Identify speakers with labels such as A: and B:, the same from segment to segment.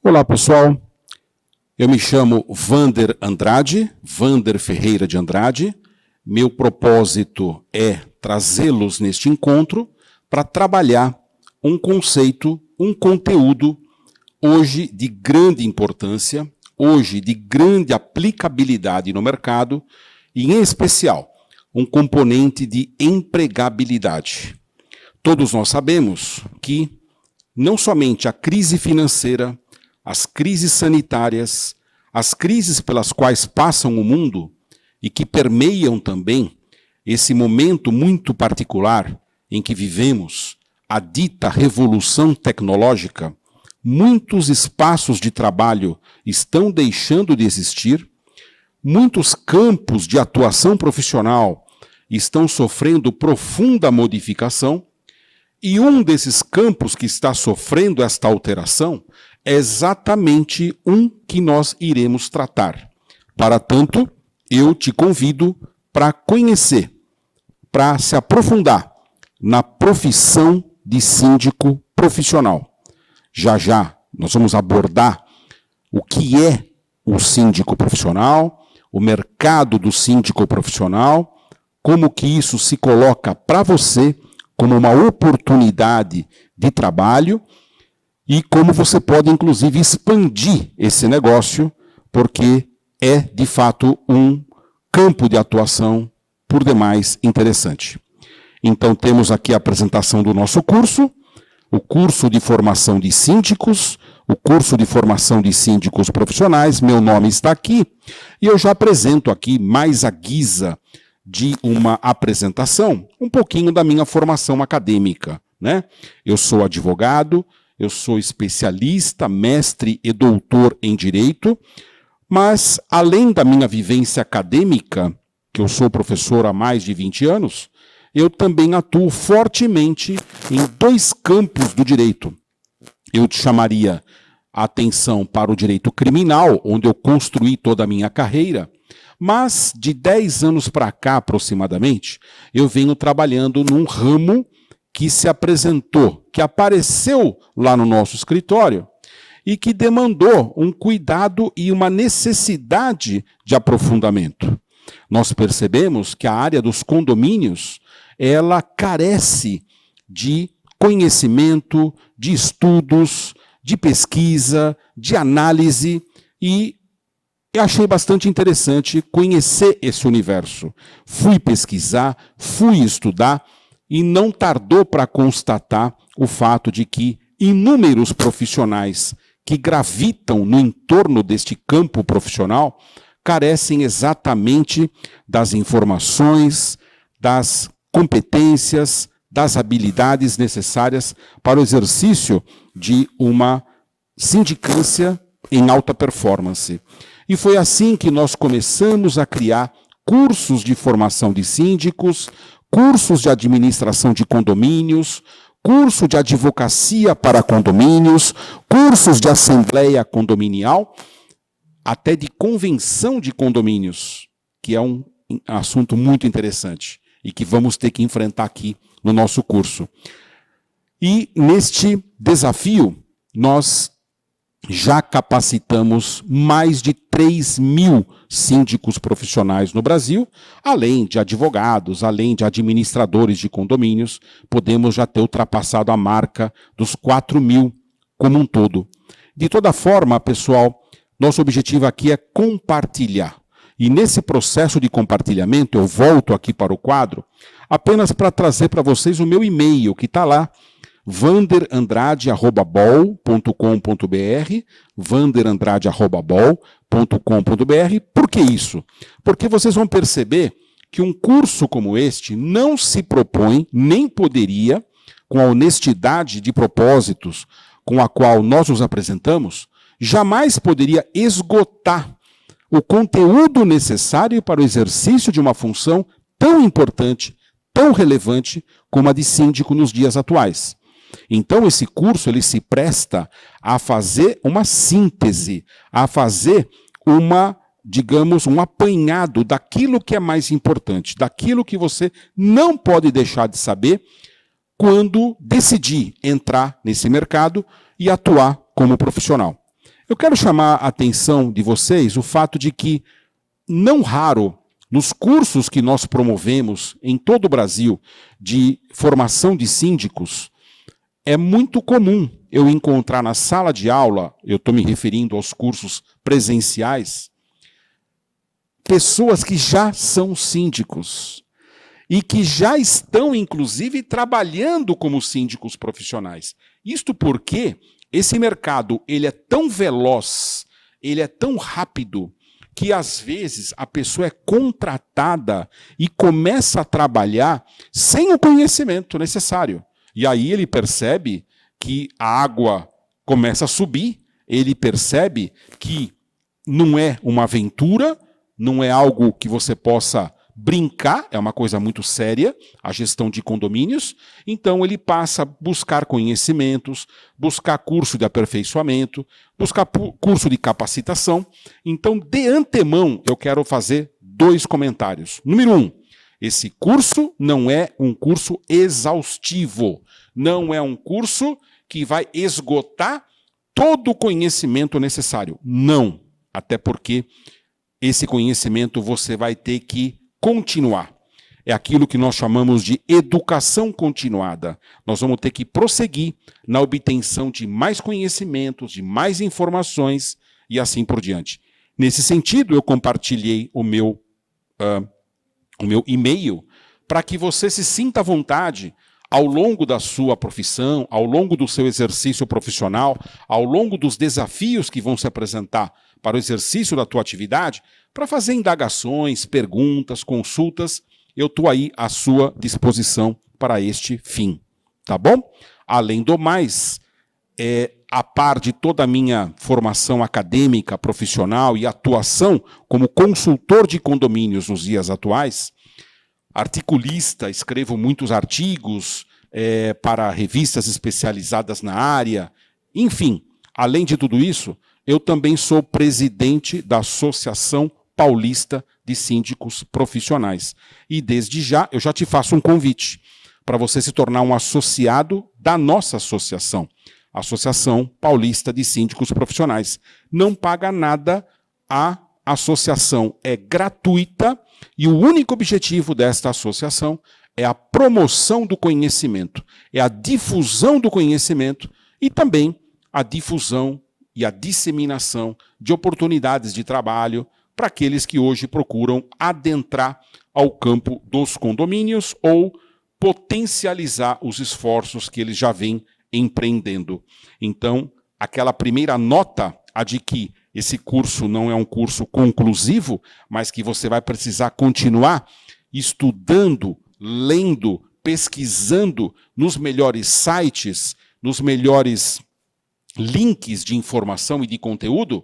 A: Olá, pessoal. Eu me chamo Wander Andrade, Wander Ferreira de Andrade. Meu propósito é trazê-los neste encontro para trabalhar um conceito, um conteúdo, hoje de grande importância, hoje de grande aplicabilidade no mercado, e, em especial, um componente de empregabilidade. Todos nós sabemos que não somente a crise financeira, as crises sanitárias, as crises pelas quais passam o mundo e que permeiam também esse momento muito particular em que vivemos, a dita revolução tecnológica, muitos espaços de trabalho estão deixando de existir, muitos campos de atuação profissional estão sofrendo profunda modificação, e um desses campos que está sofrendo esta alteração é exatamente um que nós iremos tratar. Para tanto, eu te convido para conhecer, para se aprofundar na profissão de síndico profissional. Já já nós vamos abordar o que é o síndico profissional, o mercado do síndico profissional, como que isso se coloca para você como uma oportunidade de trabalho e como você pode, inclusive, expandir esse negócio, porque é, de fato, um campo de atuação por demais interessante. Então, temos aqui a apresentação do nosso curso, o curso de formação de síndicos, o curso de formação de síndicos profissionais. Meu nome está aqui e eu já apresento aqui, mais à guisa de uma apresentação, um pouquinho da minha formação acadêmica, né? Eu sou advogado, eu sou especialista, mestre e doutor em Direito, mas, além da minha vivência acadêmica, que eu sou professor há mais de 20 anos, eu também atuo fortemente em dois campos do direito. Eu te chamaria a atenção para o direito criminal, onde eu construí toda a minha carreira, mas de 10 anos para cá, aproximadamente, eu venho trabalhando num ramo que se apresentou, que apareceu lá no nosso escritório e que demandou um cuidado e uma necessidade de aprofundamento. Nós percebemos que a área dos condomínios, ela carece de conhecimento, de estudos, de pesquisa, de análise, e eu achei bastante interessante conhecer esse universo. Fui pesquisar, fui estudar e não tardou para constatar o fato de que inúmeros profissionais que gravitam no entorno deste campo profissional carecem exatamente das informações, das competências, das habilidades necessárias para o exercício de uma sindicância em alta performance. E foi assim que nós começamos a criar cursos de formação de síndicos, cursos de administração de condomínios, curso de advocacia para condomínios, cursos de assembleia condominial, até de convenção de condomínios, que é um assunto muito interessante e que vamos ter que enfrentar aqui no nosso curso. E neste desafio, nós já capacitamos mais de 3.000 síndicos profissionais no Brasil, além de advogados, além de administradores de condomínios, podemos já ter ultrapassado a marca dos 4.000 como um todo. De toda forma, pessoal, nosso objetivo aqui é compartilhar. E nesse processo de compartilhamento, eu volto aqui para o quadro, apenas para trazer para vocês o meu e-mail, que está lá, wanderandrade@bol.com.br, wanderandrade@bol.com.br. Por que isso? Porque vocês vão perceber que um curso como este não se propõe, nem poderia, com a honestidade de propósitos com a qual nós nos apresentamos, jamais poderia esgotar o conteúdo necessário para o exercício de uma função tão importante, tão relevante como a de síndico nos dias atuais. Então, esse curso ele se presta a fazer uma síntese, a fazer digamos, um apanhado daquilo que é mais importante, daquilo que você não pode deixar de saber quando decidir entrar nesse mercado e atuar como profissional. Eu quero chamar a atenção de vocês o fato de que, não raro, nos cursos que nós promovemos em todo o Brasil de formação de síndicos, é muito comum eu encontrar na sala de aula, eu estou me referindo aos cursos presenciais, pessoas que já são síndicos e que já estão, inclusive, trabalhando como síndicos profissionais. Isto porque esse mercado ele é tão veloz, ele é tão rápido, que às vezes a pessoa é contratada e começa a trabalhar sem o conhecimento necessário. E aí ele percebe que a água começa a subir, ele percebe que não é uma aventura, não é algo que você possa brincar, é uma coisa muito séria, a gestão de condomínios. Então ele passa a buscar conhecimentos, buscar curso de aperfeiçoamento, buscar curso de capacitação. Então, de antemão, eu quero fazer 2 comentários. Número 1, esse curso não é um curso exaustivo, não é um curso que vai esgotar todo o conhecimento necessário. Não, até porque esse conhecimento você vai ter que continuar. É aquilo que nós chamamos de educação continuada. Nós vamos ter que prosseguir na obtenção de mais conhecimentos, de mais informações e assim por diante. Nesse sentido, eu compartilhei o meu e-mail para que você se sinta à vontade ao longo da sua profissão, ao longo do seu exercício profissional, ao longo dos desafios que vão se apresentar para o exercício da tua atividade, para fazer indagações, perguntas, consultas. Eu estou aí à sua disposição para este fim, tá bom? Além do mais, a par de toda a minha formação acadêmica, profissional e atuação como consultor de condomínios nos dias atuais, articulista, escrevo muitos artigos para revistas especializadas na área, enfim, além de tudo isso, eu também sou presidente da Associação Paulista de Síndicos Profissionais. E desde já, eu já te faço um convite para você se tornar um associado da nossa associação, Associação Paulista de Síndicos Profissionais. Não paga nada, a associação é gratuita e o único objetivo desta associação é a promoção do conhecimento, é a difusão do conhecimento e também a difusão e a disseminação de oportunidades de trabalho para aqueles que hoje procuram adentrar ao campo dos condomínios ou potencializar os esforços que eles já vêm empreendendo. Então, aquela primeira nota, a de que esse curso não é um curso conclusivo, mas que você vai precisar continuar estudando, lendo, pesquisando nos melhores sites, nos melhores links de informação e de conteúdo,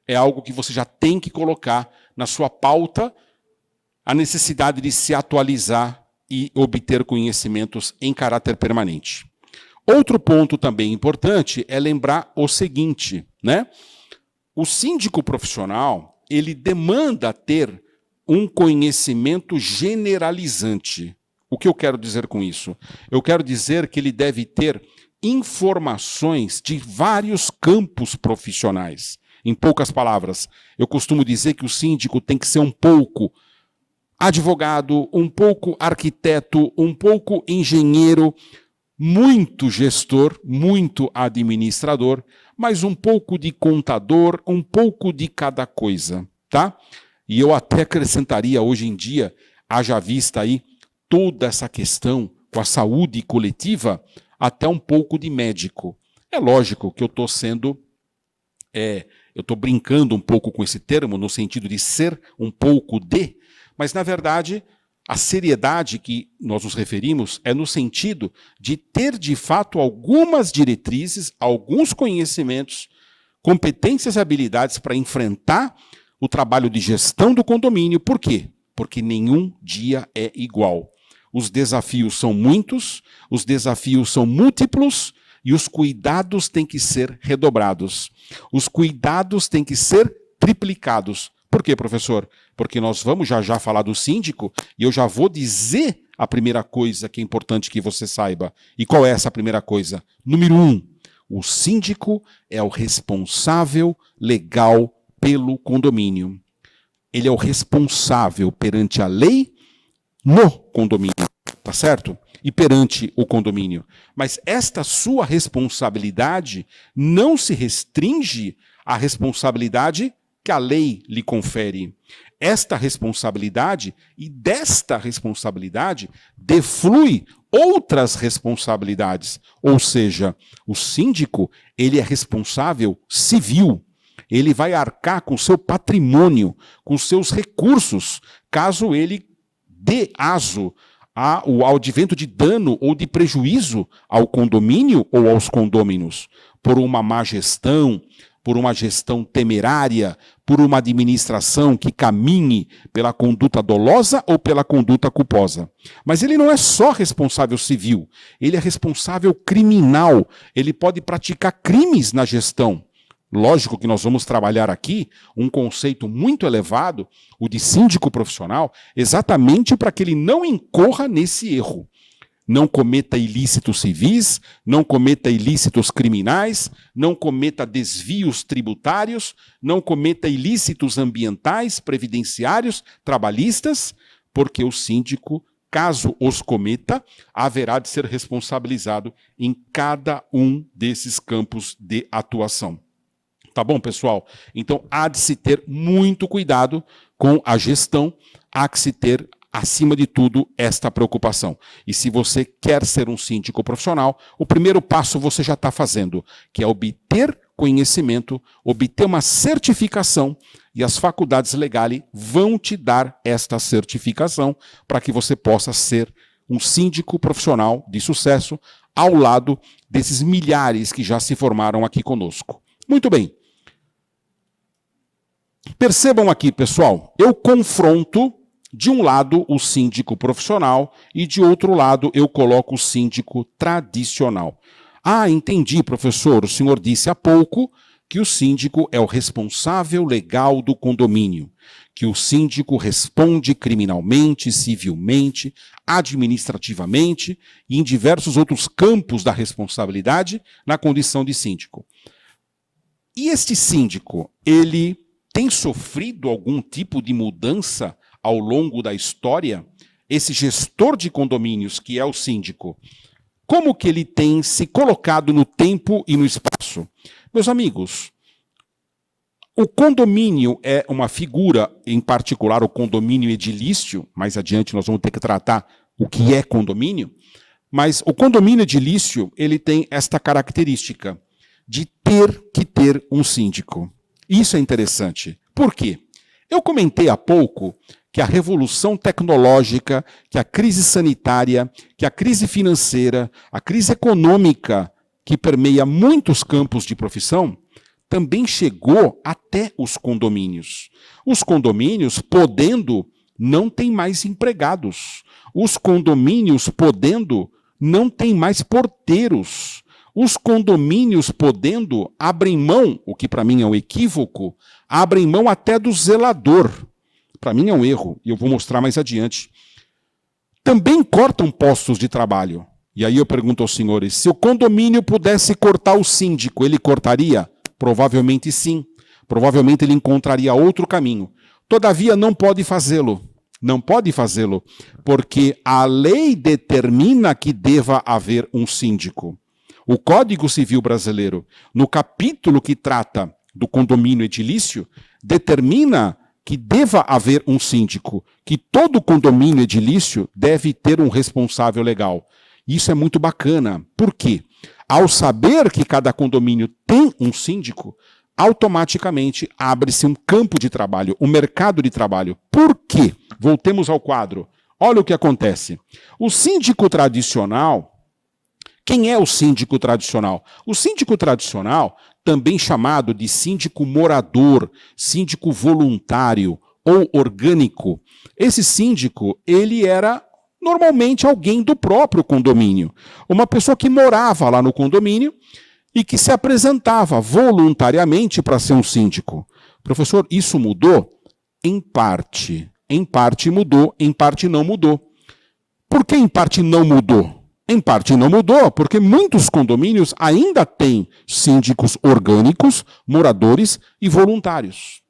A: é algo que você já tem que colocar na sua pauta, a necessidade de se atualizar e obter conhecimentos em caráter permanente. Outro ponto também importante é lembrar o seguinte, né? O síndico profissional, ele demanda ter um conhecimento generalizante. O que eu quero dizer com isso? Eu quero dizer que ele deve ter informações de vários campos profissionais. Em poucas palavras, eu costumo dizer que o síndico tem que ser um pouco advogado, um pouco arquiteto, um pouco engenheiro, muito gestor, muito administrador, mas um pouco de contador, um pouco de cada coisa, tá? E eu até acrescentaria hoje em dia, haja vista aí toda essa questão com a saúde coletiva, até um pouco de médico. É lógico que eu estou sendo, eu estou brincando um pouco com esse termo, no sentido de ser um pouco de, mas na verdade a seriedade que nós nos referimos é no sentido de ter de fato algumas diretrizes, alguns conhecimentos, competências e habilidades para enfrentar o trabalho de gestão do condomínio. Por quê? Porque nenhum dia é igual. Os desafios são muitos, os desafios são múltiplos e os cuidados têm que ser redobrados. Os cuidados têm que ser triplicados. Por quê, professor? Porque nós vamos já falar do síndico e eu já vou dizer a primeira coisa que é importante que você saiba. E qual é essa primeira coisa? Número 1, O síndico é o responsável legal pelo condomínio. Ele é o responsável perante a lei no condomínio, tá certo? E perante o condomínio. Mas esta sua responsabilidade não se restringe à responsabilidade que a lei lhe confere. Esta responsabilidade e desta responsabilidade deflui outras responsabilidades. Ou seja, o síndico, ele é responsável civil. Ele vai arcar com seu patrimônio, com seus recursos, caso ele dê aso ao advento de dano ou de prejuízo ao condomínio ou aos condôminos, por uma má gestão, por uma gestão temerária, por uma administração que caminhe pela conduta dolosa ou pela conduta culposa. Mas ele não é só responsável civil, ele é responsável criminal, ele pode praticar crimes na gestão. Lógico que nós vamos trabalhar aqui um conceito muito elevado, o de síndico profissional, exatamente para que ele não incorra nesse erro. Não cometa ilícitos civis, não cometa ilícitos criminais, não cometa desvios tributários, não cometa ilícitos ambientais, previdenciários, trabalhistas, porque o síndico, caso os cometa, haverá de ser responsabilizado em cada um desses campos de atuação. Tá bom, pessoal? Então, há de se ter muito cuidado com a gestão, há que se ter, acima de tudo, esta preocupação. E se você quer ser um síndico profissional, o primeiro passo você já está fazendo, que é obter conhecimento, obter uma certificação, e as faculdades legais vão te dar esta certificação para que você possa ser um síndico profissional de sucesso ao lado desses milhares que já se formaram aqui conosco. Muito bem. Percebam aqui, pessoal, eu confronto de um lado o síndico profissional e de outro lado eu coloco o síndico tradicional. Ah, entendi, professor, o senhor disse há pouco que o síndico é o responsável legal do condomínio, que o síndico responde criminalmente, civilmente, administrativamente e em diversos outros campos da responsabilidade na condição de síndico. E este síndico, ele tem sofrido algum tipo de mudança ao longo da história? Esse gestor de condomínios, que é o síndico, como que ele tem se colocado no tempo e no espaço? Meus amigos, o condomínio é uma figura, em particular o condomínio edilício, mais adiante nós vamos ter que tratar o que é condomínio, mas o condomínio edilício, ele tem esta característica de ter que ter um síndico. Isso é interessante. Por quê? Eu comentei há pouco que a revolução tecnológica, que a crise sanitária, que a crise financeira, a crise econômica que permeia muitos campos de profissão, também chegou até os condomínios. Os condomínios, podendo, não têm mais empregados. Os condomínios, podendo, não têm mais porteiros. Os condomínios, podendo, abrem mão, o que para mim é um equívoco, abrem mão até do zelador. Para mim é um erro, e eu vou mostrar mais adiante. Também cortam postos de trabalho. E aí eu pergunto aos senhores, se o condomínio pudesse cortar o síndico, ele cortaria? Provavelmente sim. Provavelmente ele encontraria outro caminho. Todavia não pode fazê-lo. Não pode fazê-lo, porque a lei determina que deva haver um síndico. O Código Civil Brasileiro, no capítulo que trata do condomínio edilício, determina que deva haver um síndico, que todo condomínio edilício deve ter um responsável legal. Isso é muito bacana. Por quê? Ao saber que cada condomínio tem um síndico, automaticamente abre-se um campo de trabalho, um mercado de trabalho. Por quê? Voltemos ao quadro. Olha o que acontece. O síndico tradicional... Quem é o síndico tradicional? O síndico tradicional, também chamado de síndico morador, síndico voluntário ou orgânico, esse síndico, ele era normalmente alguém do próprio condomínio. Uma pessoa que morava lá no condomínio e que se apresentava voluntariamente para ser um síndico. Professor, isso mudou? Em parte. Em parte mudou, em parte não mudou. Por que em parte não mudou? Em parte não mudou, porque muitos condomínios ainda têm síndicos orgânicos, moradores e voluntários.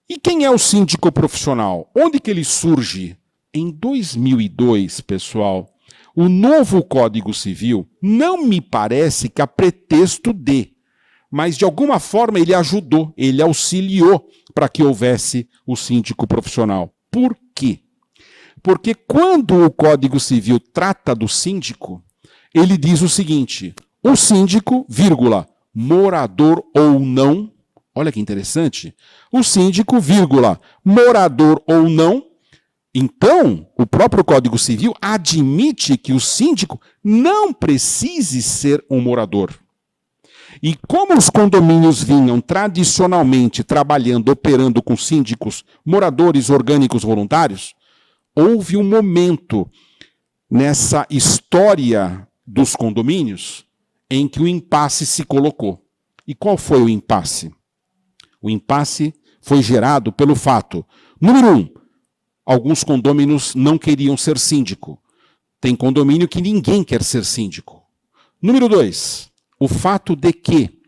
A: E quem é o síndico profissional? Onde que ele surge? Em 2002, pessoal, o novo Código Civil não me parece que a pretexto de, mas de alguma forma ele ajudou, ele auxiliou para que houvesse o síndico profissional. Por quê? Porque quando o Código Civil trata do síndico, ele diz o seguinte: o síndico, vírgula, morador ou não, olha que interessante, o síndico, vírgula, morador ou não. Então, o próprio Código Civil admite que o síndico não precise ser um morador. E como os condomínios vinham tradicionalmente trabalhando, operando com síndicos, moradores orgânicos voluntários, houve um momento nessa história dos condomínios em que o impasse se colocou. E qual foi o impasse? O impasse foi gerado pelo fato, número 1, alguns condôminos não queriam ser síndico. Tem condomínio que ninguém quer ser síndico. Número 2, o fato de que,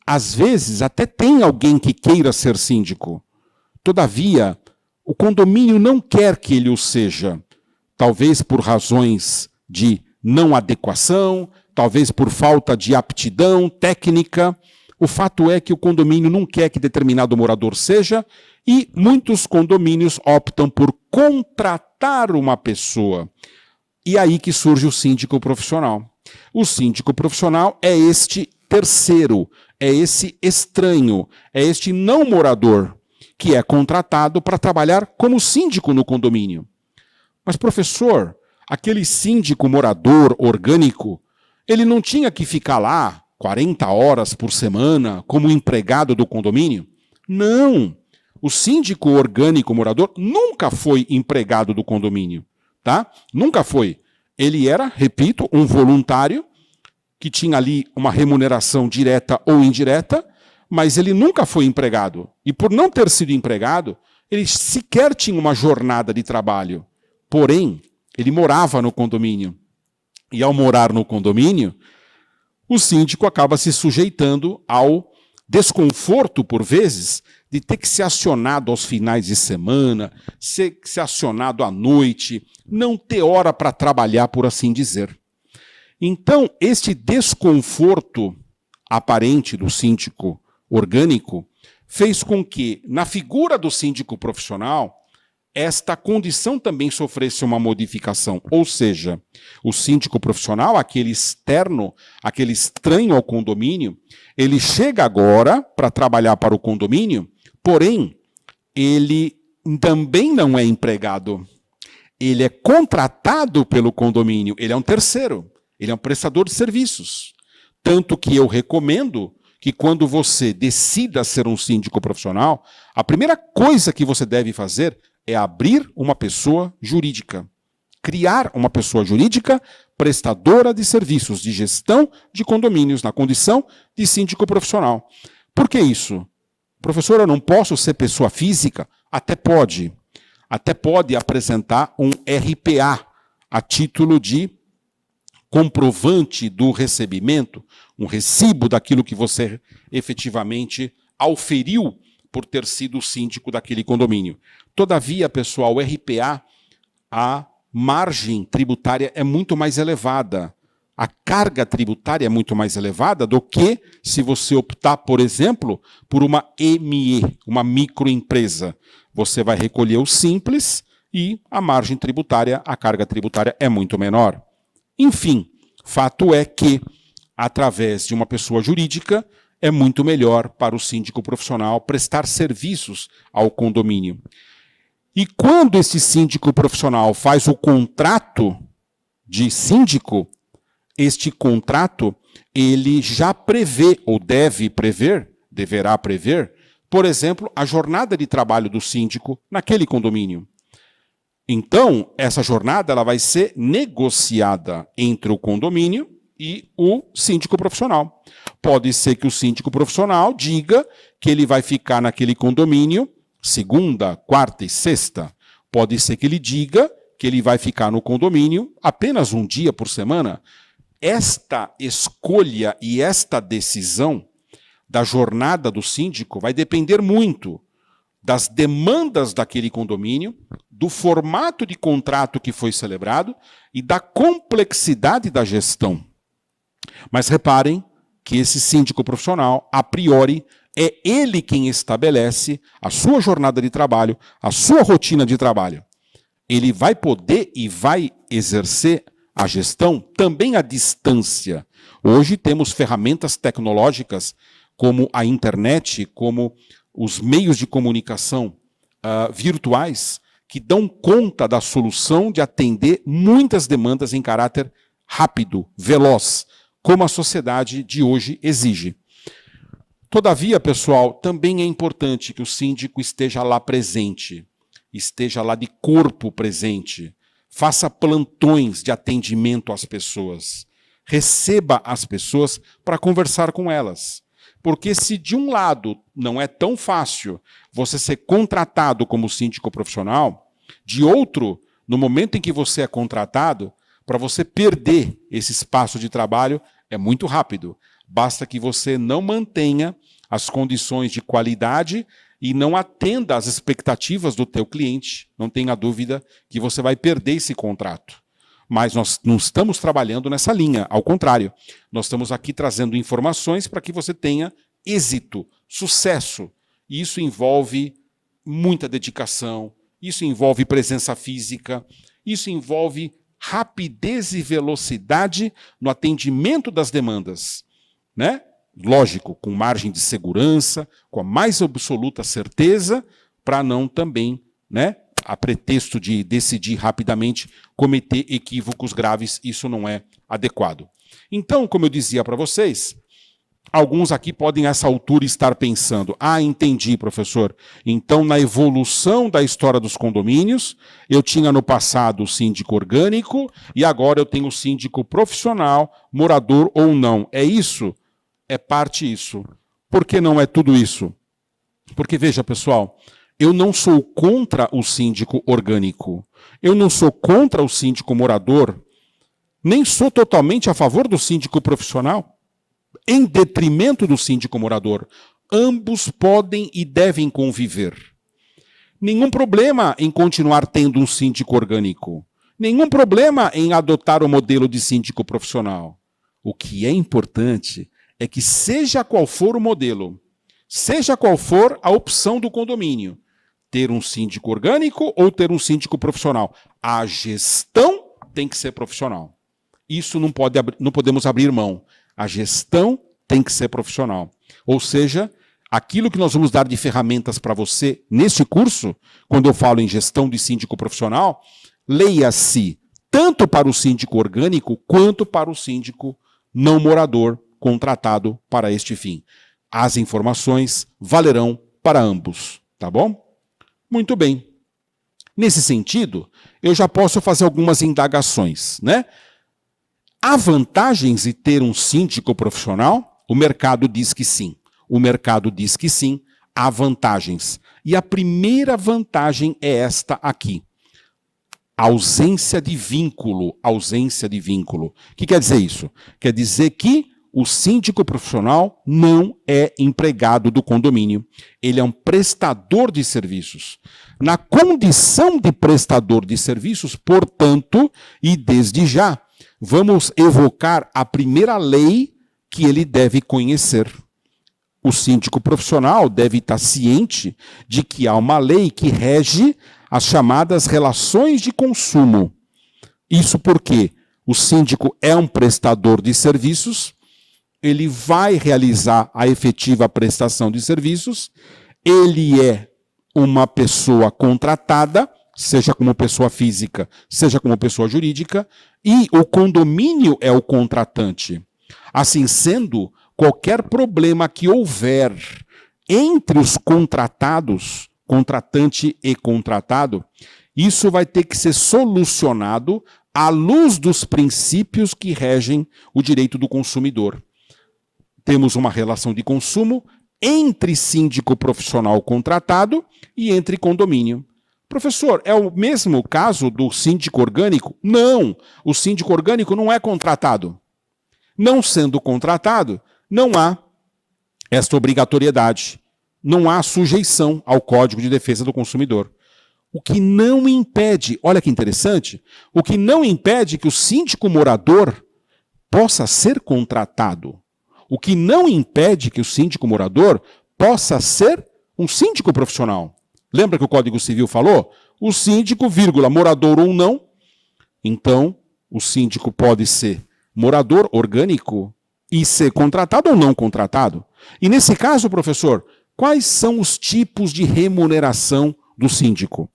A: às vezes, até tem alguém que queira ser síndico. Todavia, o condomínio não quer que ele o seja. Talvez por razões de não adequação, talvez por falta de aptidão técnica. O fato é que o condomínio não quer que determinado morador seja, e muitos condomínios optam por contratar uma pessoa. E aí que surge o síndico profissional. O síndico profissional é este terceiro, é esse estranho, é este não morador, que é contratado para trabalhar como síndico no condomínio. Mas, professor, aquele síndico morador orgânico, ele não tinha que ficar lá 40 horas por semana como empregado do condomínio? Não! O síndico orgânico morador nunca foi empregado do condomínio, tá? Nunca foi. Ele era, repito, um voluntário que tinha ali uma remuneração direta ou indireta, mas ele nunca foi empregado. E por não ter sido empregado, ele sequer tinha uma jornada de trabalho. Porém, ele morava no condomínio. E ao morar no condomínio, o síndico acaba se sujeitando ao desconforto, por vezes, de ter que ser acionado aos finais de semana, ser acionado à noite, não ter hora para trabalhar, por assim dizer. Então, este desconforto aparente do síndico orgânico fez com que, na figura do síndico profissional, esta condição também sofresse uma modificação. Ou seja, o síndico profissional, aquele externo, aquele estranho ao condomínio, ele chega agora para trabalhar para o condomínio, porém, ele também não é empregado. Ele é contratado pelo condomínio, ele é um terceiro, ele é um prestador de serviços. Tanto que eu recomendo que quando você decida ser um síndico profissional, a primeira coisa que você deve fazer é abrir uma pessoa jurídica. Criar uma pessoa jurídica prestadora de serviços de gestão de condomínios na condição de síndico profissional. Por que isso? Professor, eu não posso ser pessoa física? Até pode. Até pode apresentar um RPA a título de comprovante do recebimento, um recibo daquilo que você efetivamente auferiu por ter sido síndico daquele condomínio. Todavia, pessoal, o RPA, a margem tributária é muito mais elevada. A carga tributária é muito mais elevada do que se você optar, por exemplo, por uma ME, uma microempresa. Você vai recolher o simples e a margem tributária, a carga tributária é muito menor. Enfim, fato é que, através de uma pessoa jurídica, é muito melhor para o síndico profissional prestar serviços ao condomínio. E quando esse síndico profissional faz o contrato de síndico, este contrato, ele já prevê, ou deve prever, deverá prever, por exemplo, a jornada de trabalho do síndico naquele condomínio. Então, essa jornada ela vai ser negociada entre o condomínio e o síndico profissional. Pode ser que o síndico profissional diga que ele vai ficar naquele condomínio segunda, quarta e sexta. Pode ser que ele diga que ele vai ficar no condomínio apenas um dia por semana. Esta escolha e esta decisão da jornada do síndico vai depender muito das demandas daquele condomínio, do formato de contrato que foi celebrado e da complexidade da gestão. Mas reparem que esse síndico profissional, a priori, é ele quem estabelece a sua jornada de trabalho, a sua rotina de trabalho. Ele vai poder e vai exercer a gestão também à distância. Hoje temos ferramentas tecnológicas como a internet, como os meios de comunicação virtuais, que dão conta da solução de atender muitas demandas em caráter rápido, veloz, como a sociedade de hoje exige. Todavia, pessoal, também é importante que o síndico esteja lá presente, esteja lá de corpo presente, faça plantões de atendimento às pessoas, receba as pessoas para conversar com elas. Porque se de um lado não é tão fácil você ser contratado como síndico profissional, de outro, no momento em que você é contratado, para você perder esse espaço de trabalho é muito rápido. Basta que você não mantenha as condições de qualidade e não atenda às expectativas do teu cliente. Não tenha dúvida que você vai perder esse contrato. Mas nós não estamos trabalhando nessa linha, ao contrário. Nós estamos aqui trazendo informações para que você tenha êxito, sucesso. E isso envolve muita dedicação, isso envolve presença física, isso envolve rapidez e velocidade no atendimento das demandas, né? Lógico, com margem de segurança, com a mais absoluta certeza, para não também, né, a pretexto de decidir rapidamente, cometer equívocos graves, isso não é adequado. Então, como eu dizia para vocês, alguns aqui podem, a essa altura, estar pensando, entendi, professor, então na evolução da história dos condomínios, eu tinha no passado o síndico orgânico e agora eu tenho o síndico profissional, morador ou não. É isso? É parte isso. Por que não é tudo isso? Porque, veja, pessoal, eu não sou contra o síndico orgânico, eu não sou contra o síndico morador, nem sou totalmente a favor do síndico profissional, em detrimento do síndico morador. Ambos podem e devem conviver. Nenhum problema em continuar tendo um síndico orgânico. Nenhum problema em adotar o modelo de síndico profissional. O que é importante é que, seja qual for o modelo, seja qual for a opção do condomínio, ter um síndico orgânico ou ter um síndico profissional, a gestão tem que ser profissional. Isso não podemos abrir mão. A gestão tem que ser profissional. Ou seja, aquilo que nós vamos dar de ferramentas para você neste curso, quando eu falo em gestão de síndico profissional, leia-se tanto para o síndico orgânico quanto para o síndico não morador contratado para este fim. As informações valerão para ambos, tá bom? Muito bem. Nesse sentido, eu já posso fazer algumas indagações, né? Há vantagens em ter um síndico profissional? O mercado diz que sim. O mercado diz que sim, há vantagens. E a primeira vantagem é esta aqui. Ausência de vínculo. Ausência de vínculo. O que quer dizer isso? Quer dizer que o síndico profissional não é empregado do condomínio. Ele é um prestador de serviços. Na condição de prestador de serviços, portanto, e desde já, vamos evocar a primeira lei que ele deve conhecer. O síndico profissional deve estar ciente de que há uma lei que rege as chamadas relações de consumo. Isso porque o síndico é um prestador de serviços, ele vai realizar a efetiva prestação de serviços, ele é uma pessoa contratada, seja como pessoa física, seja como pessoa jurídica, e o condomínio é o contratante. Assim sendo, qualquer problema que houver entre os contratados, contratante e contratado, isso vai ter que ser solucionado à luz dos princípios que regem o direito do consumidor. Temos uma relação de consumo entre síndico profissional contratado e entre condomínio. Professor, é o mesmo caso do síndico orgânico? Não, o síndico orgânico não é contratado. Não sendo contratado, não há esta obrigatoriedade, não há sujeição ao Código de Defesa do Consumidor. O que não impede, olha que interessante, o que não impede que o síndico morador possa ser contratado. O que não impede que o síndico morador possa ser um síndico profissional. Lembra que o Código Civil falou? O síndico, vírgula, morador ou não. Então, o síndico pode ser morador orgânico e ser contratado ou não contratado. E nesse caso, professor, quais são os tipos de remuneração do síndico?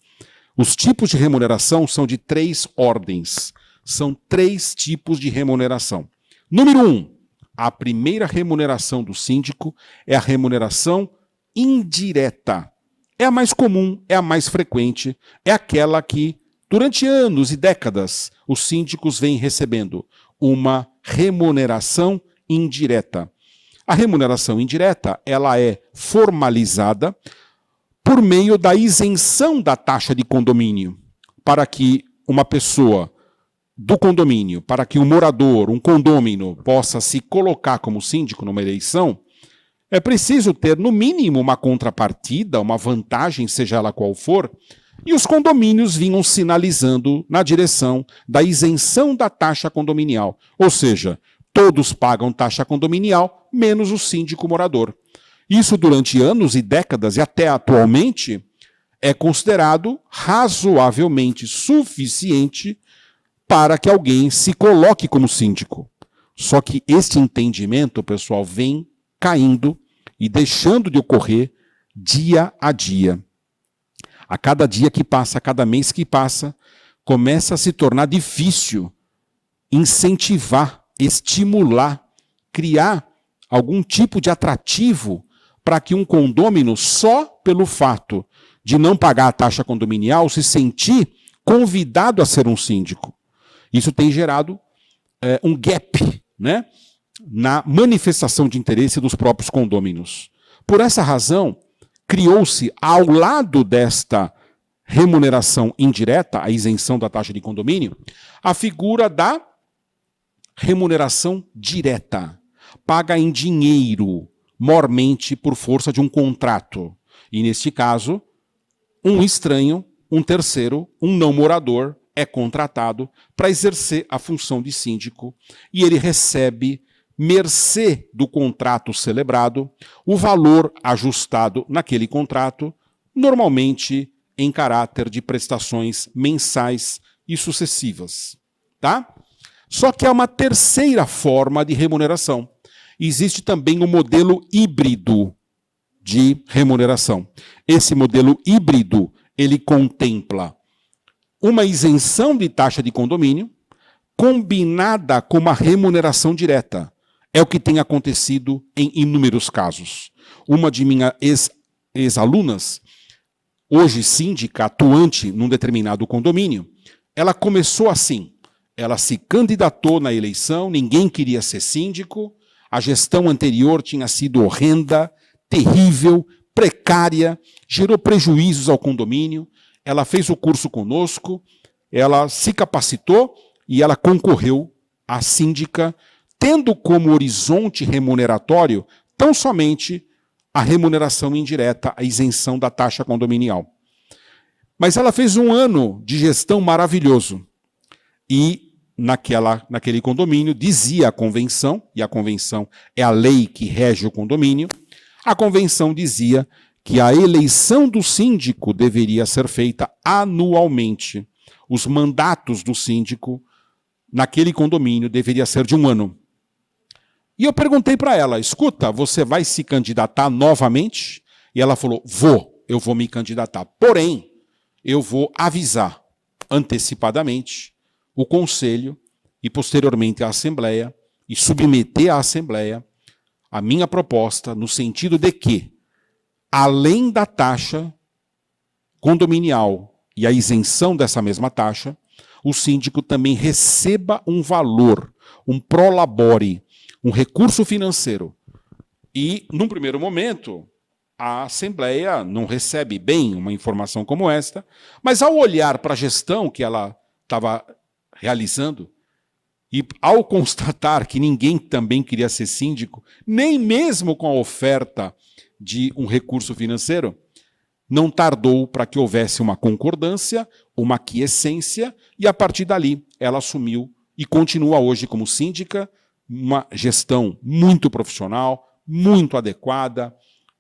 A: Os tipos de remuneração são de 3 ordens. São 3 tipos de remuneração. Número 1, a primeira remuneração do síndico é a remuneração indireta. É a mais comum, é a mais frequente, é aquela que, durante anos e décadas, os síndicos vêm recebendo uma remuneração indireta. A remuneração indireta, ela é formalizada por meio da isenção da taxa de condomínio, para que uma pessoa do condomínio, para que um morador, um condômino, possa se colocar como síndico numa eleição, é preciso ter, no mínimo, uma contrapartida, uma vantagem, seja ela qual for, e os condomínios vinham sinalizando na direção da isenção da taxa condominial. Ou seja, todos pagam taxa condominial, menos o síndico morador. Isso durante anos e décadas, e até atualmente, é considerado razoavelmente suficiente para que alguém se coloque como síndico. Só que este entendimento, pessoal, vem caindo e deixando de ocorrer dia a dia. A cada dia que passa, a cada mês que passa, começa a se tornar difícil incentivar, estimular, criar algum tipo de atrativo para que um condômino, só pelo fato de não pagar a taxa condominial, se sentir convidado a ser um síndico. Isso tem gerado um gap, né, na manifestação de interesse dos próprios condôminos. Por essa razão, criou-se, ao lado desta remuneração indireta, a isenção da taxa de condomínio, a figura da remuneração direta, paga em dinheiro, mormente por força de um contrato. E, neste caso, um estranho, um terceiro, um não morador, é contratado para exercer a função de síndico e ele recebe, mercê do contrato celebrado, o valor ajustado naquele contrato, normalmente em caráter de prestações mensais e sucessivas. Tá? Só que há uma terceira forma de remuneração. Existe também o modelo híbrido de remuneração. Esse modelo híbrido, ele contempla uma isenção de taxa de condomínio combinada com uma remuneração direta. É o que tem acontecido em inúmeros casos. Uma de minhas ex-alunas, hoje síndica, atuante num determinado condomínio, ela começou assim. Ela se candidatou na eleição, ninguém queria ser síndico, a gestão anterior tinha sido horrenda, terrível, precária, gerou prejuízos ao condomínio. Ela fez o curso conosco, ela se capacitou e ela concorreu à síndica, tendo como horizonte remuneratório tão somente a remuneração indireta, a isenção da taxa condominial. Mas ela fez um ano de gestão maravilhoso. E naquele condomínio dizia a convenção, e a convenção é a lei que rege o condomínio, a convenção dizia que a eleição do síndico deveria ser feita anualmente. Os mandatos do síndico naquele condomínio deveria ser de 1 ano. E eu perguntei para ela, escuta, você vai se candidatar novamente? E ela falou, eu vou me candidatar. Porém, eu vou avisar antecipadamente o conselho e posteriormente a assembleia e submeter à assembleia a minha proposta no sentido de que, além da taxa condominial e a isenção dessa mesma taxa, o síndico também receba um valor, um prolabore, um recurso financeiro. E, num primeiro momento, a Assembleia não recebe bem uma informação como esta, mas ao olhar para a gestão que ela estava realizando, e ao constatar que ninguém também queria ser síndico, nem mesmo com a oferta de um recurso financeiro, não tardou para que houvesse uma concordância, uma aquiescência, e a partir dali ela assumiu e continua hoje como síndica, uma gestão muito profissional, muito adequada,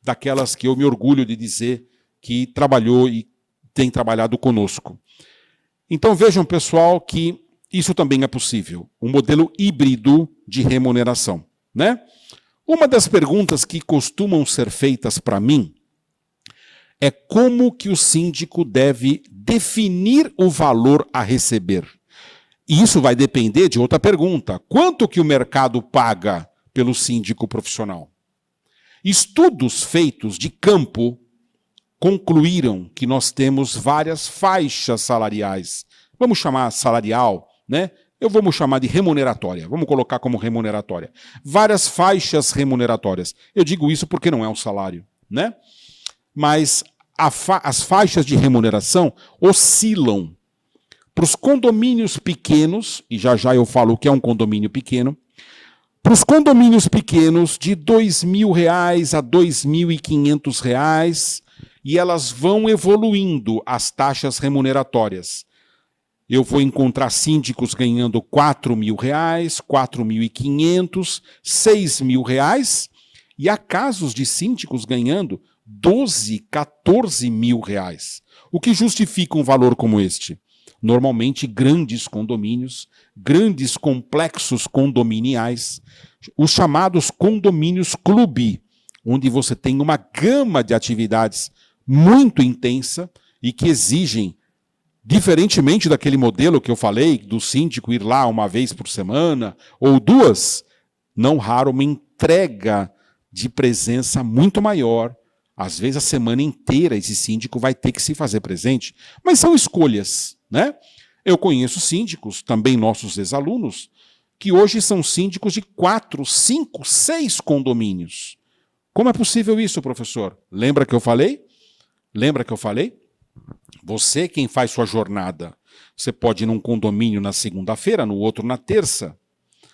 A: daquelas que eu me orgulho de dizer que trabalhou e tem trabalhado conosco. Então vejam, pessoal, que isso também é possível, um modelo híbrido de remuneração, né? Uma das perguntas que costumam ser feitas para mim é como que o síndico deve definir o valor a receber. E isso vai depender de outra pergunta. Quanto que o mercado paga pelo síndico profissional? Estudos feitos de campo concluíram que nós temos várias faixas salariais. Vamos chamar salarial, né? Vamos chamar de remuneratória. Vamos colocar como remuneratória. Várias faixas remuneratórias. Eu digo isso porque não é um salário, né? Mas as faixas de remuneração oscilam. Para os condomínios pequenos, e já já eu falo o que é um condomínio pequeno, para os condomínios pequenos de R$ 2.000 a R$ 2.500, e elas vão evoluindo as taxas remuneratórias. Eu vou encontrar síndicos ganhando R$ 4.000, R$ 4.500, R$ 6.000, e há casos de síndicos ganhando R$ 12.000, R$ 14.000. O que justifica um valor como este? Normalmente grandes condomínios, grandes complexos condominiais, os chamados condomínios clube, onde você tem uma gama de atividades muito intensa e que exigem, diferentemente daquele modelo que eu falei, do síndico ir lá uma vez por semana ou duas, não raro uma entrega de presença muito maior. Às vezes a semana inteira esse síndico vai ter que se fazer presente, mas são escolhas, né? Eu conheço síndicos, também nossos ex-alunos, que hoje são síndicos de 4, 5, 6 condomínios. Como é possível isso, professor? Lembra que eu falei? Você quem faz sua jornada. Você pode ir num condomínio na segunda-feira, no outro na terça,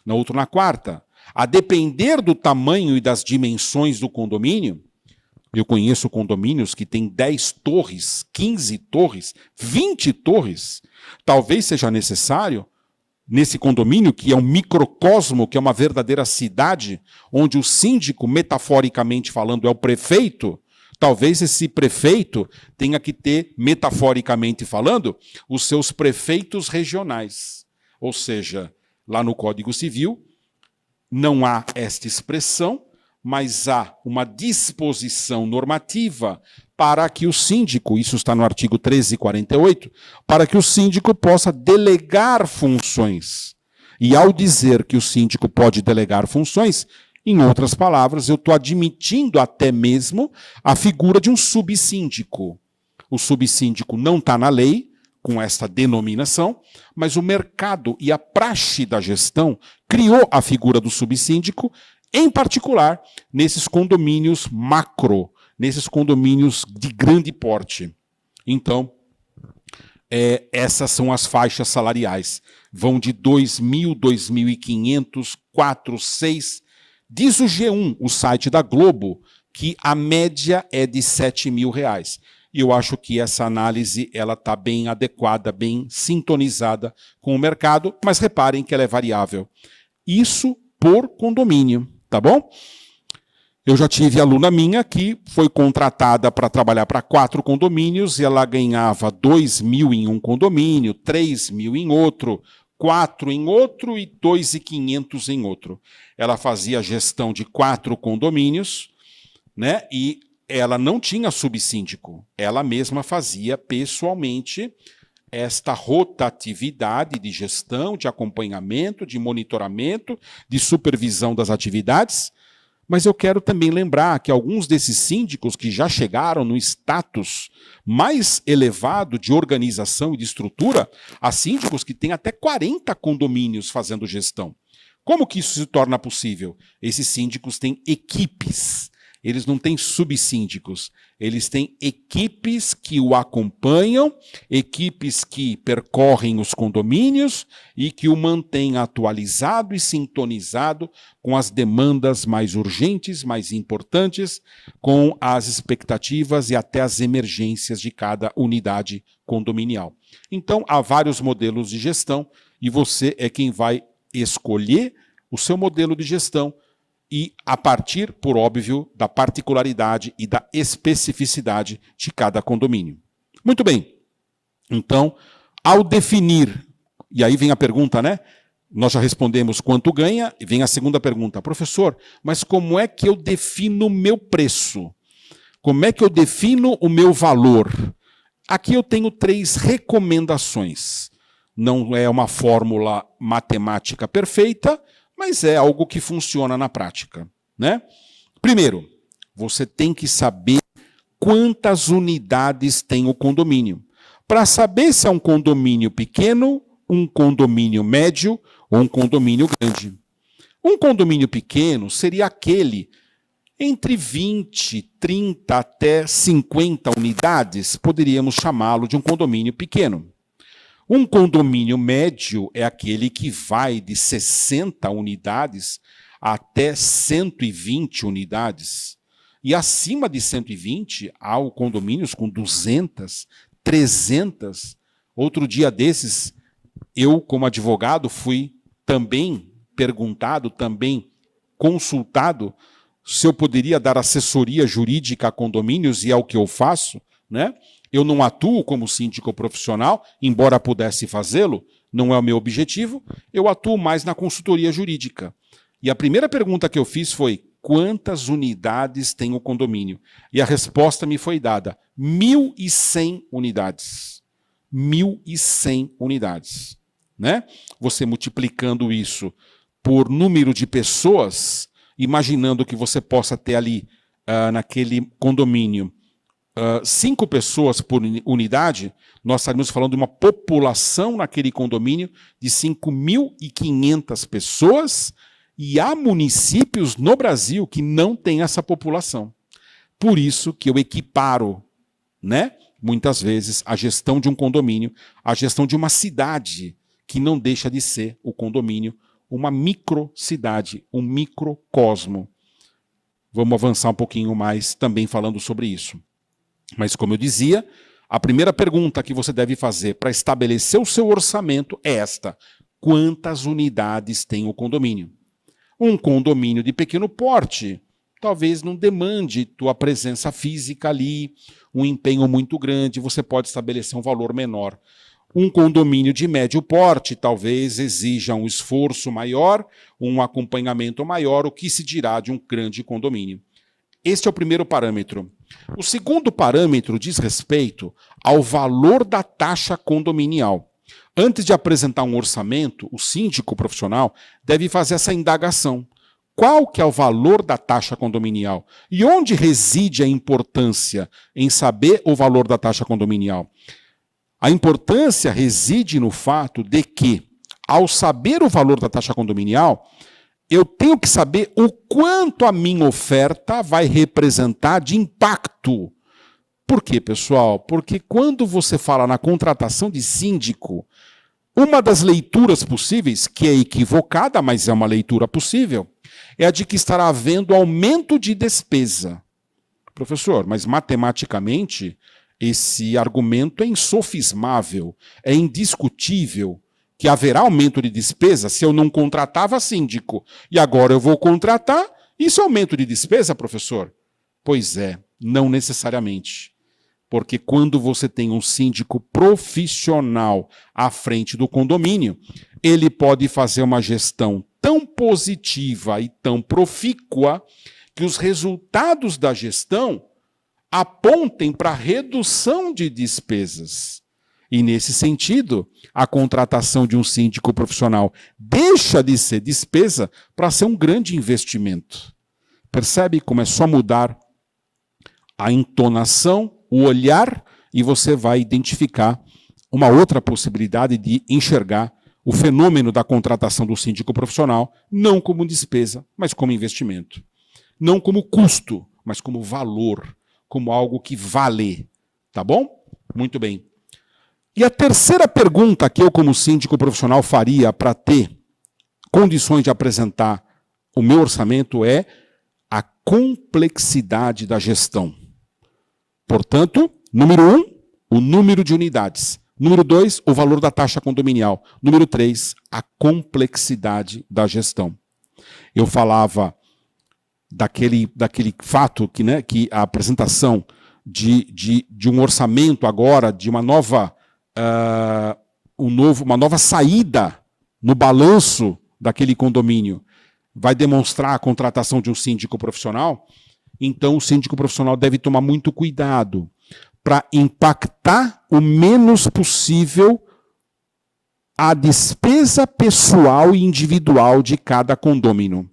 A: no outro na quarta. A depender do tamanho e das dimensões do condomínio, eu conheço condomínios que têm 10 torres, 15 torres, 20 torres. Talvez seja necessário, nesse condomínio, que é um microcosmo, que é uma verdadeira cidade, onde o síndico, metaforicamente falando, é o prefeito, talvez esse prefeito tenha que ter, metaforicamente falando, os seus prefeitos regionais. Ou seja, lá no Código Civil, não há esta expressão, mas há uma disposição normativa para que o síndico, isso está no artigo 1348, para que o síndico possa delegar funções. E ao dizer que o síndico pode delegar funções, em outras palavras, eu estou admitindo até mesmo a figura de um subsíndico. O subsíndico não está na lei, com esta denominação, mas o mercado e a praxe da gestão criou a figura do subsíndico, em particular, nesses condomínios macro, nesses condomínios de grande porte. Então, essas são as faixas salariais. Vão de 2.000, 2.500, 4, 6. Diz o G1, o site da Globo, que a média é de R$ 7.000. E eu acho que essa análise está bem adequada, bem sintonizada com o mercado, mas reparem que ela é variável. Isso por condomínio. Tá bom? Eu já tive aluna minha que foi contratada para trabalhar para 4 condomínios e ela ganhava 2.000 em um condomínio, 3.000 em outro, 4 em outro e 2.500 em outro. Ela fazia gestão de 4 condomínios, né? E ela não tinha subsíndico. Ela mesma fazia pessoalmente esta rotatividade de gestão, de acompanhamento, de monitoramento, de supervisão das atividades. Mas eu quero também lembrar que alguns desses síndicos que já chegaram no status mais elevado de organização e de estrutura, há síndicos que têm até 40 condomínios fazendo gestão. Como que isso se torna possível? Esses síndicos têm equipes. eles não têm subsíndicos, eles têm equipes que o acompanham, equipes que percorrem os condomínios e que o mantêm atualizado e sintonizado com as demandas mais urgentes, mais importantes, com as expectativas e até as emergências de cada unidade condominial. Então, há vários modelos de gestão e você é quem vai escolher o seu modelo de gestão e a partir, por óbvio, da particularidade e da especificidade de cada condomínio. Muito bem. Então, ao definir, e aí vem a pergunta, né? Nós já respondemos quanto ganha, e vem a segunda pergunta. Professor, mas como é que eu defino o meu preço? Como é que eu defino o meu valor? Aqui eu tenho 3 recomendações. Não é uma fórmula matemática perfeita, mas é algo que funciona na prática, né? Primeiro, você tem que saber quantas unidades tem o condomínio. Para saber se é um condomínio pequeno, um condomínio médio ou um condomínio grande. Um condomínio pequeno seria aquele entre 20, 30 até 50 unidades, poderíamos chamá-lo de um condomínio pequeno. Um condomínio médio é aquele que vai de 60 unidades até 120 unidades. E acima de 120, há condomínios com 200, 300. Outro dia desses, eu, como advogado, fui também perguntado, também consultado, se eu poderia dar assessoria jurídica a condomínios, e é o que eu faço, né? Eu não atuo como síndico profissional, embora pudesse fazê-lo, não é o meu objetivo, eu atuo mais na consultoria jurídica. E a primeira pergunta que eu fiz foi: quantas unidades tem o condomínio? E a resposta me foi dada: 1.100 unidades. 1.100 unidades. Né? Você multiplicando isso por número de pessoas, imaginando que você possa ter ali, naquele condomínio, 5 pessoas por unidade, nós estaríamos falando de uma população naquele condomínio de 5.500 pessoas, e há municípios no Brasil que não têm essa população. Por isso que eu equiparo, né, muitas vezes, a gestão de um condomínio, a gestão de uma cidade, que não deixa de ser o condomínio, uma microcidade, um microcosmo. Vamos avançar um pouquinho mais também falando sobre isso. Mas, como eu dizia, a primeira pergunta que você deve fazer para estabelecer o seu orçamento é esta: quantas unidades tem o condomínio? Um condomínio de pequeno porte talvez não demande tua presença física ali, um empenho muito grande, você pode estabelecer um valor menor. Um condomínio de médio porte talvez exija um esforço maior, um acompanhamento maior, o que se dirá de um grande condomínio. Este é o primeiro parâmetro. O segundo parâmetro diz respeito ao valor da taxa condominial. Antes de apresentar um orçamento, o síndico profissional deve fazer essa indagação. Qual que é o valor da taxa condominial? E onde reside a importância em saber o valor da taxa condominial? A importância reside no fato de que, ao saber o valor da taxa condominial, eu tenho que saber o quanto a minha oferta vai representar de impacto. Por quê, pessoal? Porque quando você fala na contratação de síndico, uma das leituras possíveis, que é equivocada, mas é uma leitura possível, é a de que estará havendo aumento de despesa. Professor, mas matematicamente esse argumento é insofismável, é indiscutível, que haverá aumento de despesa se eu não contratava síndico e agora eu vou contratar. Isso é aumento de despesa, professor? Pois é, não necessariamente. Porque quando você tem um síndico profissional à frente do condomínio, ele pode fazer uma gestão tão positiva e tão profícua que os resultados da gestão apontem para a redução de despesas. E, nesse sentido, a contratação de um síndico profissional deixa de ser despesa para ser um grande investimento. Percebe como é só mudar a entonação, o olhar, e você vai identificar uma outra possibilidade de enxergar o fenômeno da contratação do síndico profissional não como despesa, mas como investimento. Não como custo, mas como valor, como algo que vale. Tá bom? Muito bem. E a terceira pergunta que eu, como síndico profissional, faria para ter condições de apresentar o meu orçamento é a complexidade da gestão. Portanto, número 1, o número de unidades. Número 2, o valor da taxa condominial. Número 3, a complexidade da gestão. Eu falava daquele fato que a apresentação de um orçamento agora, de uma nova saída no balanço daquele condomínio, vai demonstrar a contratação de um síndico profissional. Então, o síndico profissional deve tomar muito cuidado para impactar o menos possível a despesa pessoal e individual de cada condômino.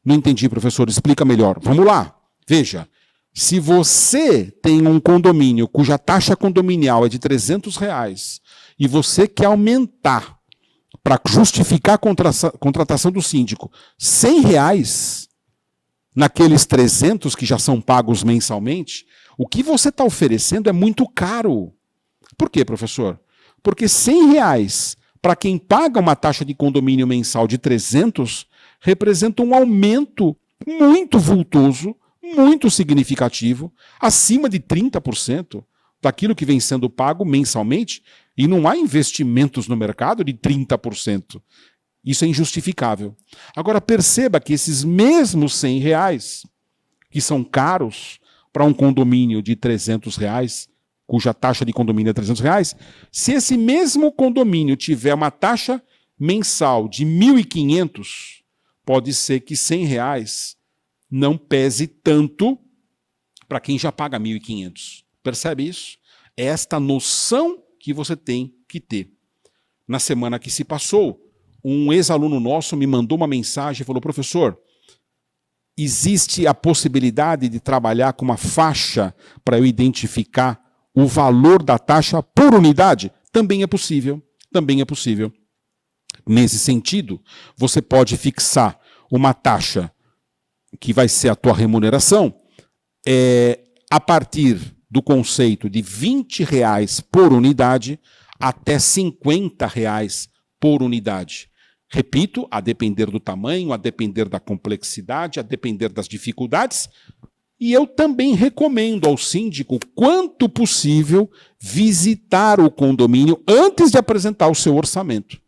A: Não entendi, professor, explica melhor. Vamos lá, veja. Se você tem um condomínio cuja taxa condominial é de R$300 e você quer aumentar para justificar a contratação do síndico R$100 naqueles 300 que já são pagos mensalmente, o que você está oferecendo é muito caro. Por quê, professor? Porque R$100 para quem paga uma taxa de condomínio mensal de 300 representa um aumento muito vultoso, muito significativo, acima de 30% daquilo que vem sendo pago mensalmente, e não há investimentos no mercado de 30%. Isso é injustificável. Agora, perceba que esses mesmos R$100, que são caros para um condomínio de R$300, cuja taxa de condomínio é R$300, se esse mesmo condomínio tiver uma taxa mensal de R$1.500, pode ser que R$100 não pese tanto para quem já paga R$1.500. Percebe isso? É esta noção que você tem que ter. Na semana que se passou, um ex-aluno nosso me mandou uma mensagem e falou: professor, existe a possibilidade de trabalhar com uma faixa para eu identificar o valor da taxa por unidade? Também é possível, também é possível. Nesse sentido, você pode fixar uma taxa que vai ser a tua remuneração a partir do conceito de R$20 por unidade até R$50 por unidade. Repito, a depender do tamanho, a depender da complexidade, a depender das dificuldades. E eu também recomendo ao síndico, quanto possível, visitar o condomínio antes de apresentar o seu orçamento.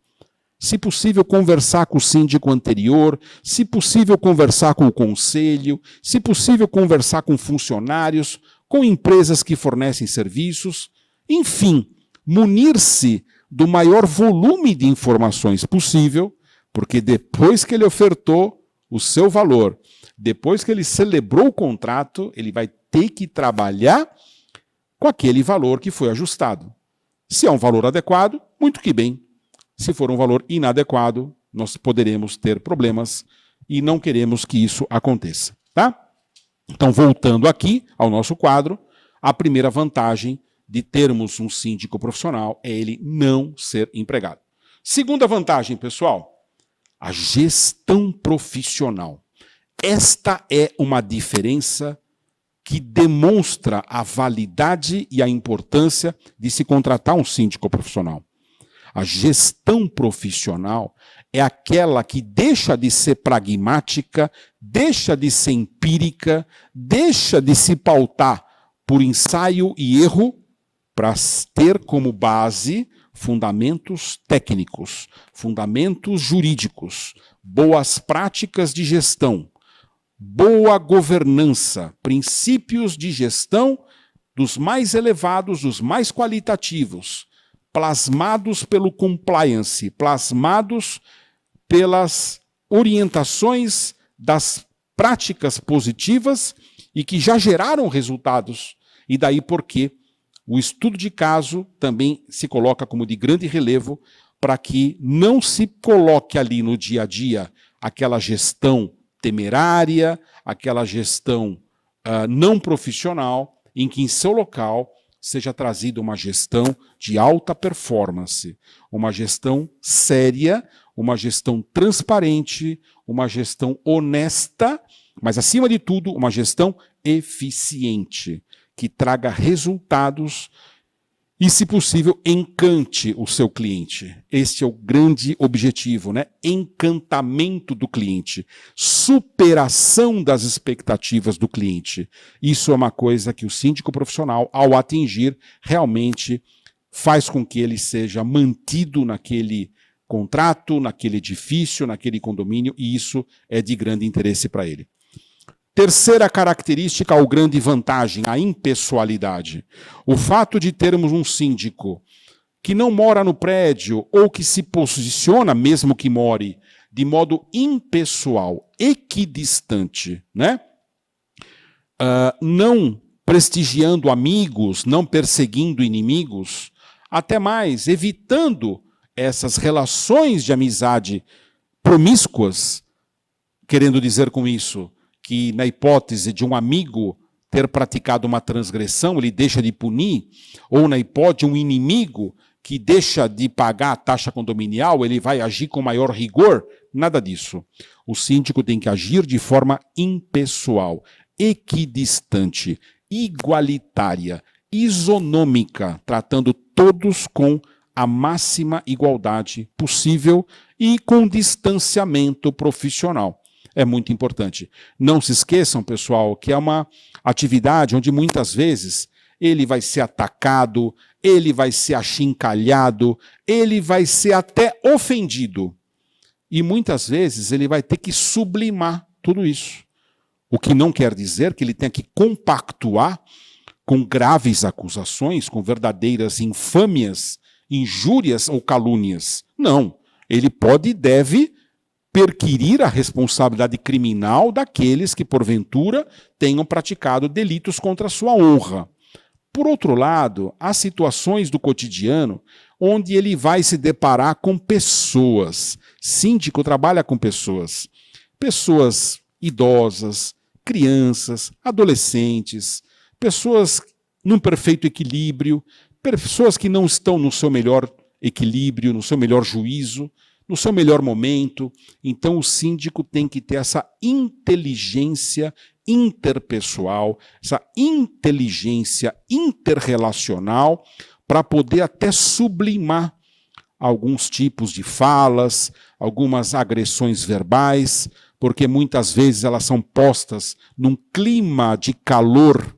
A: Se possível, conversar com o síndico anterior, se possível, conversar com o conselho, se possível, conversar com funcionários, com empresas que fornecem serviços, enfim, munir-se do maior volume de informações possível, porque depois que ele ofertou o seu valor, depois que ele celebrou o contrato, ele vai ter que trabalhar com aquele valor que foi ajustado. Se é um valor adequado, muito que bem. Se for um valor inadequado, nós poderemos ter problemas e não queremos que isso aconteça. Tá? Então, voltando aqui ao nosso quadro, a primeira vantagem de termos um síndico profissional é ele não ser empregado. Segunda vantagem, pessoal, a gestão profissional. Esta é uma diferença que demonstra a validade e a importância de se contratar um síndico profissional. A gestão profissional é aquela que deixa de ser pragmática, deixa de ser empírica, deixa de se pautar por ensaio e erro para ter como base fundamentos técnicos, fundamentos jurídicos, boas práticas de gestão, boa governança, princípios de gestão dos mais elevados, dos mais qualitativos, plasmados pelo compliance, plasmados pelas orientações das práticas positivas e que já geraram resultados. E daí porque o estudo de caso também se coloca como de grande relevo para que não se coloque ali no dia a dia aquela gestão temerária, aquela gestão não profissional, em que em seu local seja trazida uma gestão de alta performance, uma gestão séria, uma gestão transparente, uma gestão honesta, Mas, acima de tudo, uma gestão eficiente, que traga resultados e, se possível, encante o seu cliente. Este é o grande objetivo, né? Encantamento do cliente, superação das expectativas do cliente. Isso é uma coisa que o síndico profissional, ao atingir, realmente faz com que ele seja mantido naquele contrato, naquele edifício, naquele condomínio, e isso é de grande interesse para ele. Terceira característica, ou grande vantagem, a impessoalidade. O fato de termos um síndico que não mora no prédio ou que se posiciona, mesmo que more, de modo impessoal, equidistante, né? Não prestigiando amigos, não perseguindo inimigos, até mais, evitando essas relações de amizade promíscuas, querendo dizer com isso que, na hipótese de um amigo ter praticado uma transgressão, ele deixa de punir, ou na hipótese de um inimigo que deixa de pagar a taxa condominial, ele vai agir com maior rigor? Nada disso. O síndico tem que agir de forma impessoal, equidistante, igualitária, isonômica, tratando todos com a máxima igualdade possível e com distanciamento profissional. É muito importante. Não se esqueçam, pessoal, que é uma atividade onde muitas vezes ele vai ser atacado, ele vai ser achincalhado, ele vai ser até ofendido. E muitas vezes ele vai ter que sublimar tudo isso. O que não quer dizer que ele tenha que compactuar com graves acusações, com verdadeiras infâmias, injúrias ou calúnias. Não. Ele pode e deve perquirir a responsabilidade criminal daqueles que, porventura, tenham praticado delitos contra a sua honra. Por outro lado, há situações do cotidiano onde ele vai se deparar com pessoas. Síndico trabalha com pessoas. Pessoas idosas, crianças, adolescentes, pessoas num perfeito equilíbrio, pessoas que não estão no seu melhor equilíbrio, no seu melhor juízo, no seu melhor momento. Então o síndico tem que ter essa inteligência interpessoal, essa inteligência interrelacional para poder até sublimar alguns tipos de falas, algumas agressões verbais, porque muitas vezes elas são postas num clima de calor,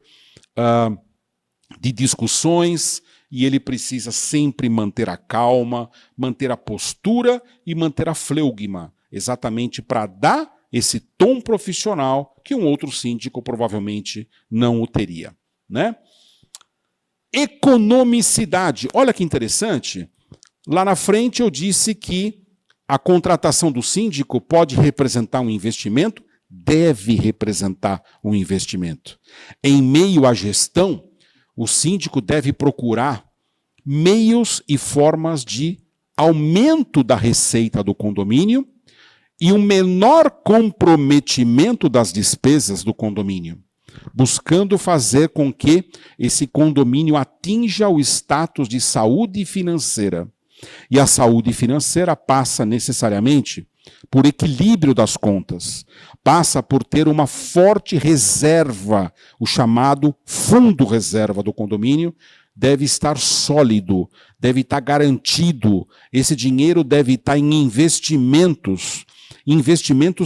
A: de discussões, e ele precisa sempre manter a calma, manter a postura e manter a fleugma, exatamente para dar esse tom profissional que um outro síndico provavelmente não o teria, né? Economicidade. Olha que interessante. Lá na frente eu disse que a contratação do síndico pode representar um investimento, deve representar um investimento. Em meio à gestão, o síndico deve procurar meios e formas de aumento da receita do condomínio e um menor comprometimento das despesas do condomínio, buscando fazer com que esse condomínio atinja o status de saúde financeira. E a saúde financeira passa necessariamente por equilíbrio das contas, passa por ter uma forte reserva, o chamado fundo reserva do condomínio deve estar sólido, deve estar garantido, esse dinheiro deve estar em investimentos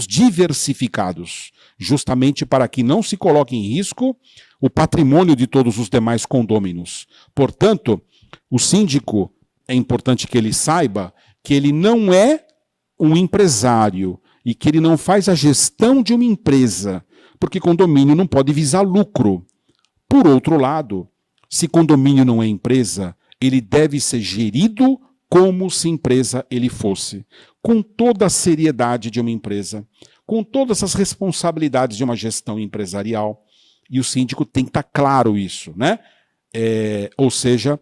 A: diversificados, justamente para que não se coloque em risco o patrimônio de todos os demais condôminos. Portanto, o síndico, é importante que ele saiba que ele não é um empresário e que ele não faz a gestão de uma empresa, porque condomínio não pode visar lucro. Por outro lado, se condomínio não é empresa, ele deve ser gerido como se empresa ele fosse, com toda a seriedade de uma empresa, com todas as responsabilidades de uma gestão empresarial, e o síndico tem que estar claro isso, né? Ou seja,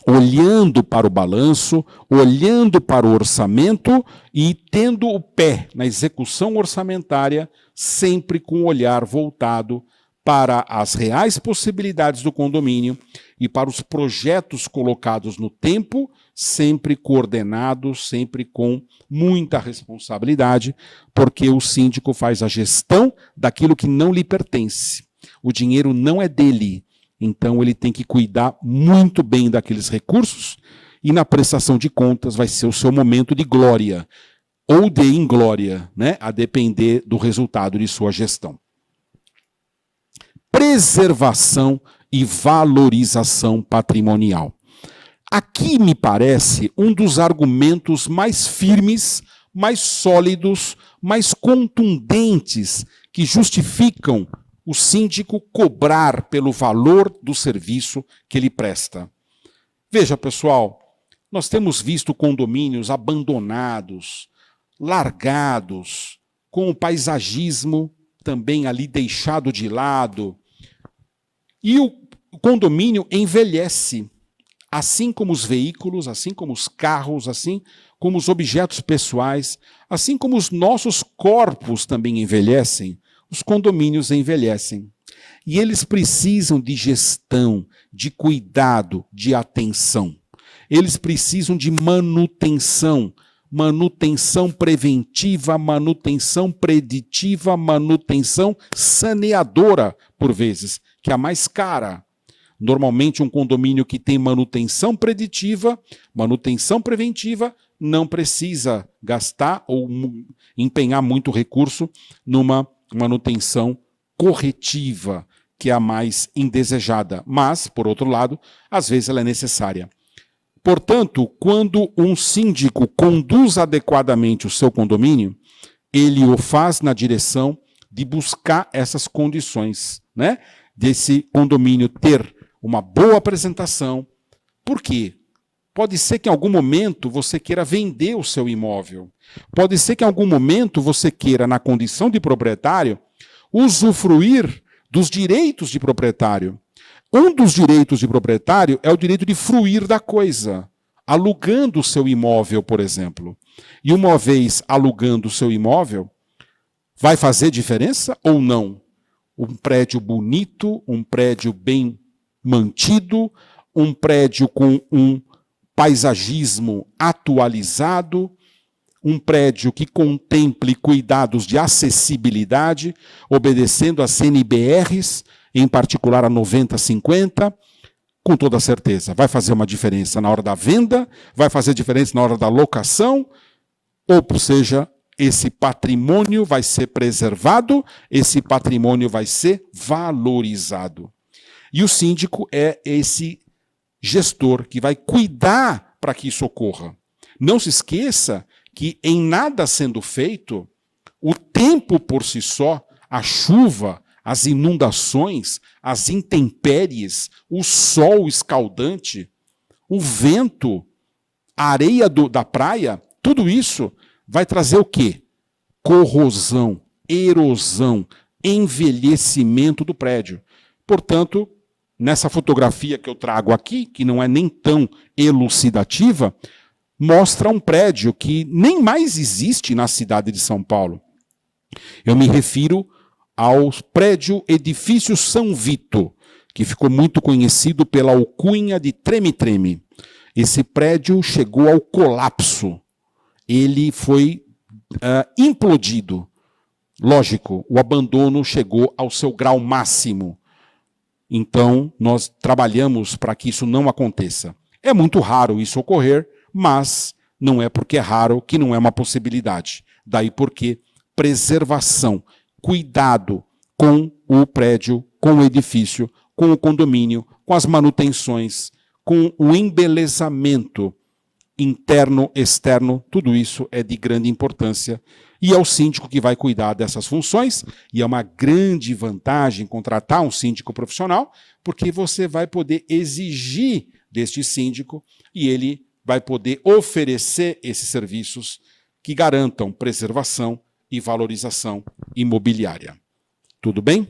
A: olhando para o balanço, olhando para o orçamento e tendo o pé na execução orçamentária, sempre com o olhar voltado para as reais possibilidades do condomínio e para os projetos colocados no tempo sempre coordenados, sempre com muita responsabilidade, porque o síndico faz a gestão daquilo que não lhe pertence. O dinheiro não é dele, então ele tem que cuidar muito bem daqueles recursos e na prestação de contas vai ser o seu momento de glória ou de inglória, né? A depender do resultado de sua gestão. Preservação e valorização patrimonial. Aqui me parece um dos argumentos mais firmes, mais sólidos, mais contundentes que justificam o síndico cobrar pelo valor do serviço que ele presta. Veja, pessoal, nós temos visto condomínios abandonados, largados, com o paisagismo também ali deixado de lado. E o condomínio envelhece, assim como os veículos, assim como os carros, assim como os objetos pessoais, assim como os nossos corpos também envelhecem, os condomínios envelhecem. E eles precisam de gestão, de cuidado, de atenção. Eles precisam de manutenção, manutenção preventiva, manutenção preditiva, manutenção saneadora, por vezes, que é a mais cara. Normalmente, um condomínio que tem manutenção preditiva, manutenção preventiva, não precisa gastar ou empenhar muito recurso numa manutenção corretiva, que é a mais indesejada. Mas, por outro lado, às vezes ela é necessária. Portanto, quando um síndico conduz adequadamente o seu condomínio, ele o faz na direção de buscar essas condições, né? Desse condomínio ter uma boa apresentação. Por quê? Pode ser que em algum momento você queira vender o seu imóvel. Pode ser que em algum momento você queira, na condição de proprietário, usufruir dos direitos de proprietário. Um dos direitos de proprietário é o direito de fruir da coisa, alugando o seu imóvel, por exemplo. E uma vez alugando o seu imóvel, vai fazer diferença ou não? Um prédio bonito, um prédio bem mantido, um prédio com um paisagismo atualizado, um prédio que contemple cuidados de acessibilidade, obedecendo às CNBRs, em particular a 9050, com toda certeza. Vai fazer uma diferença na hora da venda, vai fazer diferença na hora da locação, ou seja, esse patrimônio vai ser preservado, esse patrimônio vai ser valorizado. E o síndico é esse gestor que vai cuidar para que isso ocorra. Não se esqueça que em nada sendo feito, o tempo por si só, a chuva, as inundações, as intempéries, o sol escaldante, o vento, a areia da praia, tudo isso vai trazer o quê? Corrosão, erosão, envelhecimento do prédio. Portanto, nessa fotografia que eu trago aqui, que não é nem tão elucidativa, mostra um prédio que nem mais existe na cidade de São Paulo. Eu me refiro ao prédio Edifício São Vito, que ficou muito conhecido pela alcunha de Treme-Treme. Esse prédio chegou ao colapso. Ele foi implodido. Lógico, o abandono chegou ao seu grau máximo. Então, nós trabalhamos para que isso não aconteça. É muito raro isso ocorrer, mas não é porque é raro que não é uma possibilidade. Daí porque preservação, cuidado com o prédio, com o edifício, com o condomínio, com as manutenções, com o embelezamento interno, externo, tudo isso é de grande importância. E é o síndico que vai cuidar dessas funções, e é uma grande vantagem contratar um síndico profissional, porque você vai poder exigir deste síndico e ele vai poder oferecer esses serviços que garantam preservação e valorização imobiliária. Tudo bem?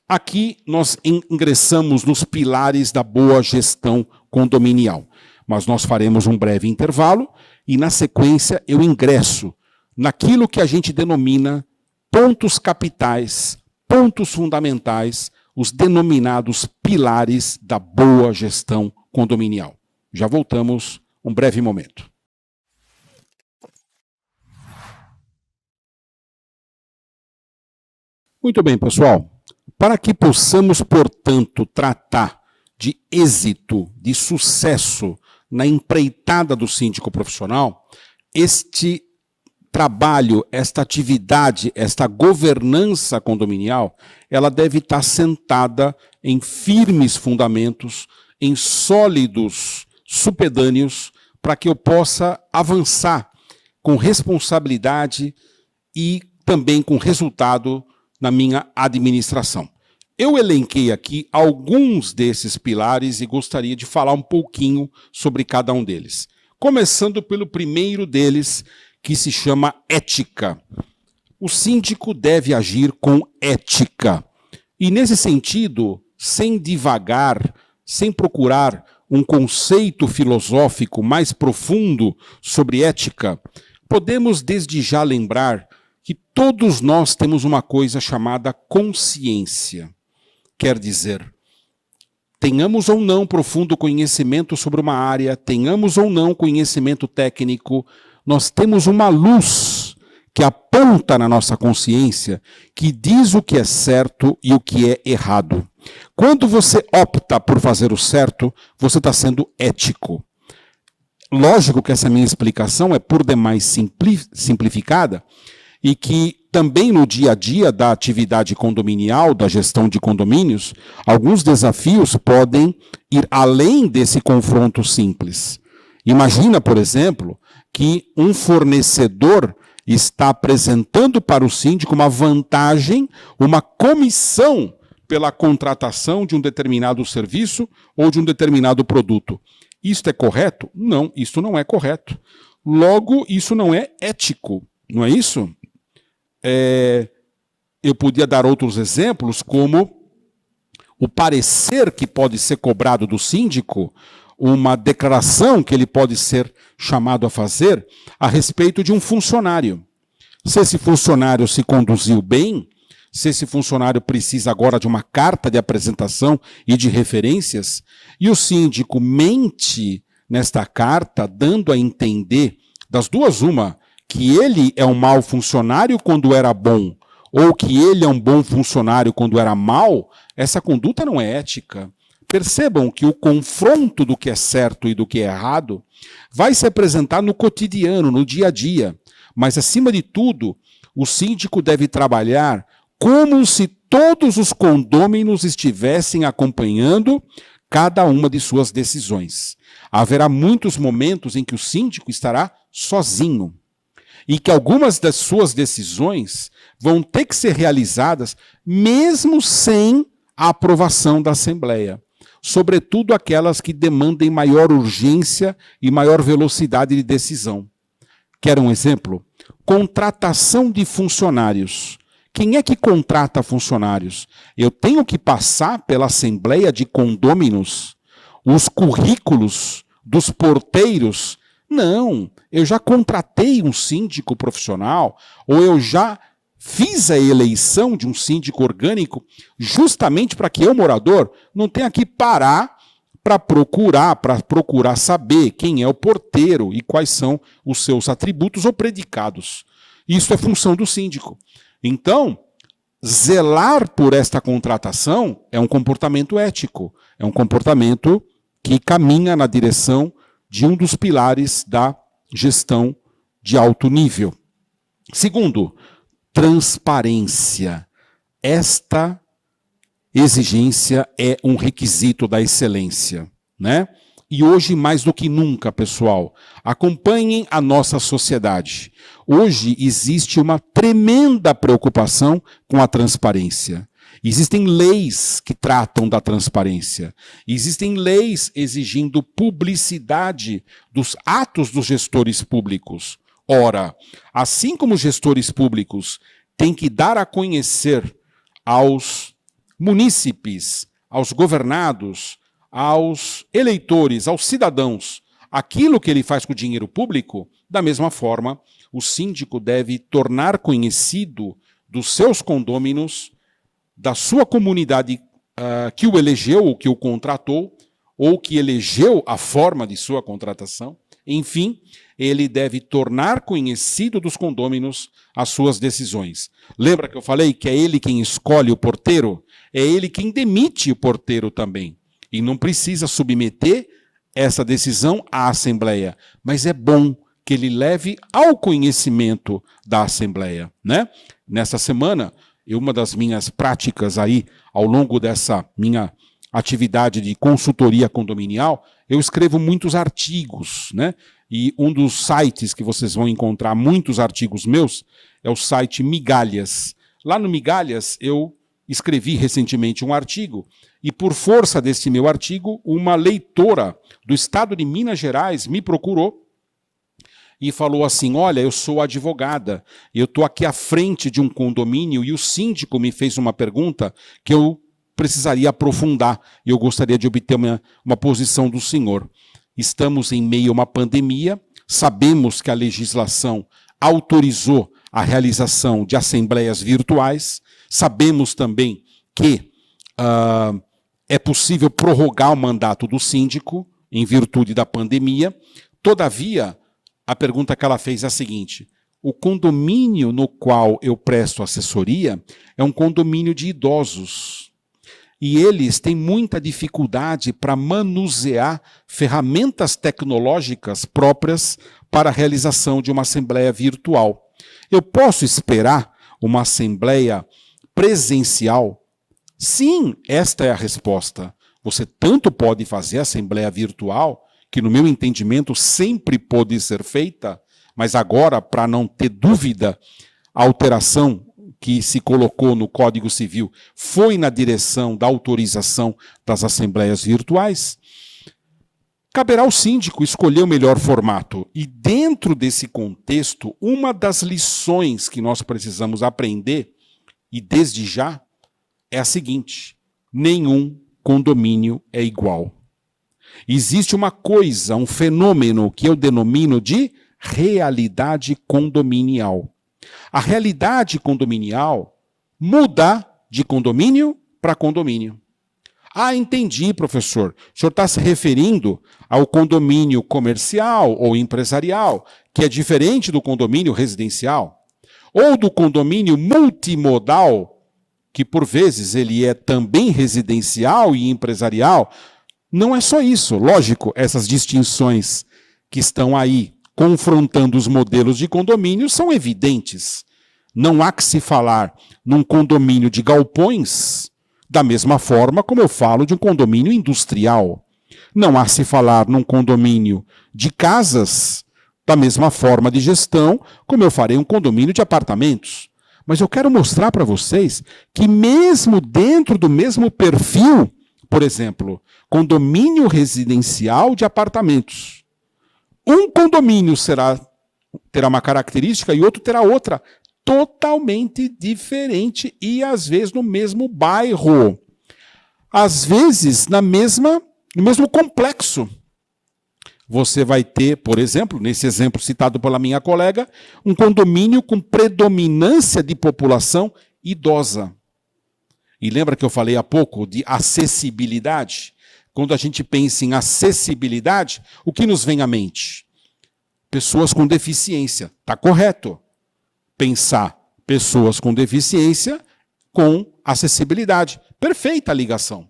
A: Aqui nós ingressamos nos pilares da boa gestão condominial, mas nós faremos um breve intervalo e, na sequência, eu ingresso naquilo que a gente denomina pontos capitais, pontos fundamentais, os denominados pilares da boa gestão condominial. Já voltamos um breve momento. Muito bem, pessoal. Para que possamos, portanto, tratar de êxito, de sucesso na empreitada do síndico profissional, este trabalho, esta atividade, esta governança condominial, ela deve estar sentada em firmes fundamentos, em sólidos supedâneos, para que eu possa avançar com responsabilidade e também com resultado na minha administração. Eu elenquei aqui alguns desses pilares e gostaria de falar um pouquinho sobre cada um deles. Começando pelo primeiro deles, que se chama ética. O síndico deve agir com ética. E nesse sentido, sem divagar, sem procurar um conceito filosófico mais profundo sobre ética, podemos desde já lembrar que todos nós temos uma coisa chamada consciência. Quer dizer, tenhamos ou não profundo conhecimento sobre uma área, tenhamos ou não conhecimento técnico, nós temos uma luz que aponta na nossa consciência, que diz o que é certo e o que é errado. Quando você opta por fazer o certo, você está sendo ético. Lógico que essa minha explicação é por demais simplificada, e que também no dia a dia da atividade condominial, da gestão de condomínios, alguns desafios podem ir além desse confronto simples. Imagina, por exemplo, que um fornecedor está apresentando para o síndico uma vantagem, uma comissão pela contratação de um determinado serviço ou de um determinado produto. Isto é correto? Não, isso não é correto. Logo, isso não é ético, não é isso? Eu podia dar outros exemplos, como o parecer que pode ser cobrado do síndico, uma declaração que ele pode ser chamado a fazer a respeito de um funcionário. Se esse funcionário se conduziu bem, se esse funcionário precisa agora de uma carta de apresentação e de referências, e o síndico mente nesta carta, dando a entender, das duas uma, que ele é um mau funcionário quando era bom, ou que ele é um bom funcionário quando era mau, essa conduta não é ética. Percebam que o confronto do que é certo e do que é errado vai se apresentar no cotidiano, no dia a dia. Mas, acima de tudo, o síndico deve trabalhar como se todos os condôminos estivessem acompanhando cada uma de suas decisões. Haverá muitos momentos em que o síndico estará sozinho e que algumas das suas decisões vão ter que ser realizadas mesmo sem a aprovação da Assembleia. Sobretudo aquelas que demandem maior urgência e maior velocidade de decisão. Quer um exemplo? Contratação de funcionários. Quem é que contrata funcionários? Eu tenho que passar pela Assembleia de Condôminos os currículos dos porteiros? Não, eu já contratei um síndico profissional, ou eu já fiz a eleição de um síndico orgânico justamente para que eu, morador, não tenha que parar para procurar saber quem é o porteiro e quais são os seus atributos ou predicados. Isso é função do síndico. Então, zelar por esta contratação é um comportamento ético, é um comportamento que caminha na direção de um dos pilares da gestão de alto nível. Segundo, transparência. Esta exigência é um requisito da excelência, né? E hoje, mais do que nunca, pessoal, acompanhem a nossa sociedade. Hoje existe uma tremenda preocupação com a transparência. Existem leis que tratam da transparência. Existem leis exigindo publicidade dos atos dos gestores públicos. Ora, assim como os gestores públicos têm que dar a conhecer aos munícipes, aos governados, aos eleitores, aos cidadãos, aquilo que ele faz com o dinheiro público, da mesma forma, o síndico deve tornar conhecido dos seus condôminos, da sua comunidade que o elegeu, ou que o contratou, ou que elegeu a forma de sua contratação. Enfim, ele deve tornar conhecido dos condôminos as suas decisões. Lembra que eu falei que é ele quem escolhe o porteiro? É ele quem demite o porteiro também. E não precisa submeter essa decisão à Assembleia. Mas é bom que ele leve ao conhecimento da Assembleia, né? Nessa semana, uma das minhas práticas aí, ao longo dessa minha atividade de consultoria condominial, eu escrevo muitos artigos, né? E um dos sites que vocês vão encontrar muitos artigos meus é o site Migalhas. Lá no Migalhas eu escrevi recentemente um artigo e por força desse meu artigo, uma leitora do estado de Minas Gerais me procurou e falou assim, olha, eu sou advogada, eu estou aqui à frente de um condomínio e o síndico me fez uma pergunta que eu precisaria aprofundar e eu gostaria de obter uma posição do senhor. Estamos em meio a uma pandemia, sabemos que a legislação autorizou a realização de assembleias virtuais, sabemos também que é possível prorrogar o mandato do síndico em virtude da pandemia. Todavia, a pergunta que ela fez é a seguinte, o condomínio no qual eu presto assessoria é um condomínio de idosos. E eles têm muita dificuldade para manusear ferramentas tecnológicas próprias para a realização de uma assembleia virtual. Eu posso esperar uma assembleia presencial? Sim, esta é a resposta. Você tanto pode fazer assembleia virtual, que no meu entendimento sempre pode ser feita, mas agora, para não ter dúvida, a alteração que se colocou no Código Civil foi na direção da autorização das assembleias virtuais, caberá ao síndico escolher o melhor formato. E dentro desse contexto, uma das lições que nós precisamos aprender, e desde já, é a seguinte, nenhum condomínio é igual. Existe uma coisa, um fenômeno que eu denomino de realidade condominial. A realidade condominial muda de condomínio para condomínio. Ah, entendi, professor. O senhor está se referindo ao condomínio comercial ou empresarial, que é diferente do condomínio residencial, ou do condomínio multimodal, que por vezes ele é também residencial e empresarial. Não é só isso. Lógico, essas distinções que estão aí confrontando os modelos de condomínio são evidentes. Não há que se falar num condomínio de galpões da mesma forma como eu falo de um condomínio industrial. Não há que se falar num condomínio de casas da mesma forma de gestão como eu farei um condomínio de apartamentos. Mas eu quero mostrar para vocês que mesmo dentro do mesmo perfil, por exemplo, condomínio residencial de apartamentos, um condomínio terá uma característica e outro terá outra, totalmente diferente e às vezes no mesmo bairro. Às vezes no mesmo complexo. Você vai ter, por exemplo, nesse exemplo citado pela minha colega, um condomínio com predominância de população idosa. E lembra que eu falei há pouco de acessibilidade? Quando a gente pensa em acessibilidade, o que nos vem à mente? Pessoas com deficiência. Está correto. Pensar pessoas com deficiência com acessibilidade. Perfeita a ligação.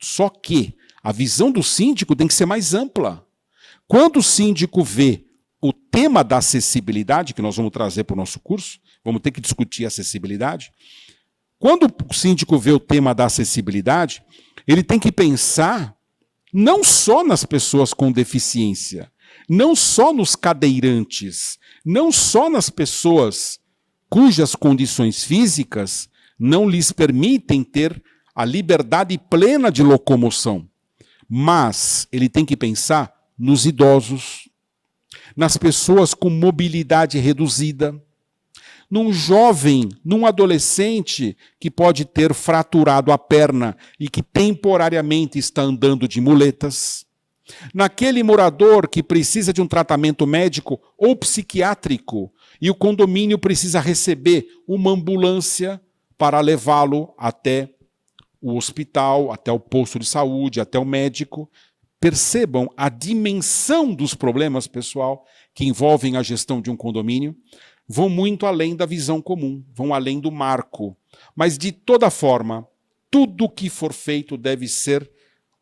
A: Só que a visão do síndico tem que ser mais ampla. Quando o síndico vê o tema da acessibilidade, que nós vamos trazer para o nosso curso, vamos ter que discutir acessibilidade. Quando o síndico vê o tema da acessibilidade, ele tem que pensar não só nas pessoas com deficiência, não só nos cadeirantes, não só nas pessoas cujas condições físicas não lhes permitem ter a liberdade plena de locomoção, mas ele tem que pensar nos idosos, nas pessoas com mobilidade reduzida, num jovem, num adolescente que pode ter fraturado a perna e que temporariamente está andando de muletas, naquele morador que precisa de um tratamento médico ou psiquiátrico e o condomínio precisa receber uma ambulância para levá-lo até o hospital, até o posto de saúde, até o médico. Percebam a dimensão dos problemas, pessoal, que envolvem a gestão de um condomínio. Vão muito além da visão comum, vão além do marco. Mas, de toda forma, tudo que for feito deve ser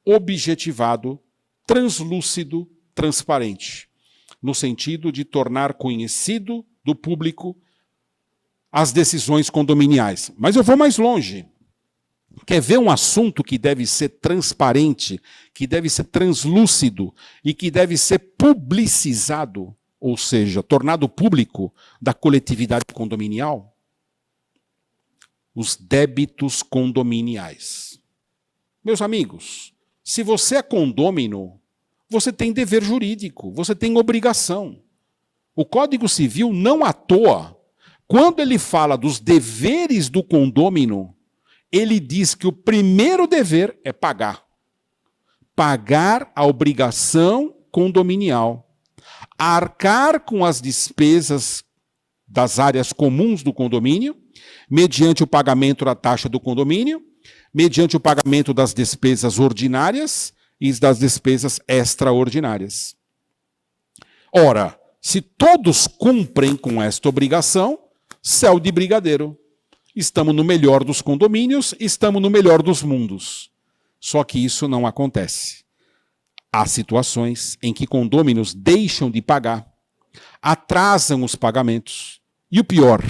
A: objetivado, translúcido, transparente, no sentido de tornar conhecido do público as decisões condominiais. Mas eu vou mais longe. Quer ver um assunto que deve ser transparente, que deve ser translúcido e que deve ser publicizado, ou seja, tornado público da coletividade condominial? Os débitos condominiais. Meus amigos, se você é condômino, você tem dever jurídico, você tem obrigação. O Código Civil, não à toa, quando ele fala dos deveres do condômino, ele diz que o primeiro dever é pagar. Pagar a obrigação condominial. Arcar com as despesas das áreas comuns do condomínio, mediante o pagamento da taxa do condomínio, mediante o pagamento das despesas ordinárias e das despesas extraordinárias. Ora, se todos cumprem com esta obrigação, céu de brigadeiro. Estamos no melhor dos condomínios, estamos no melhor dos mundos. Só que isso não acontece. Há situações em que condôminos deixam de pagar, atrasam os pagamentos e, o pior,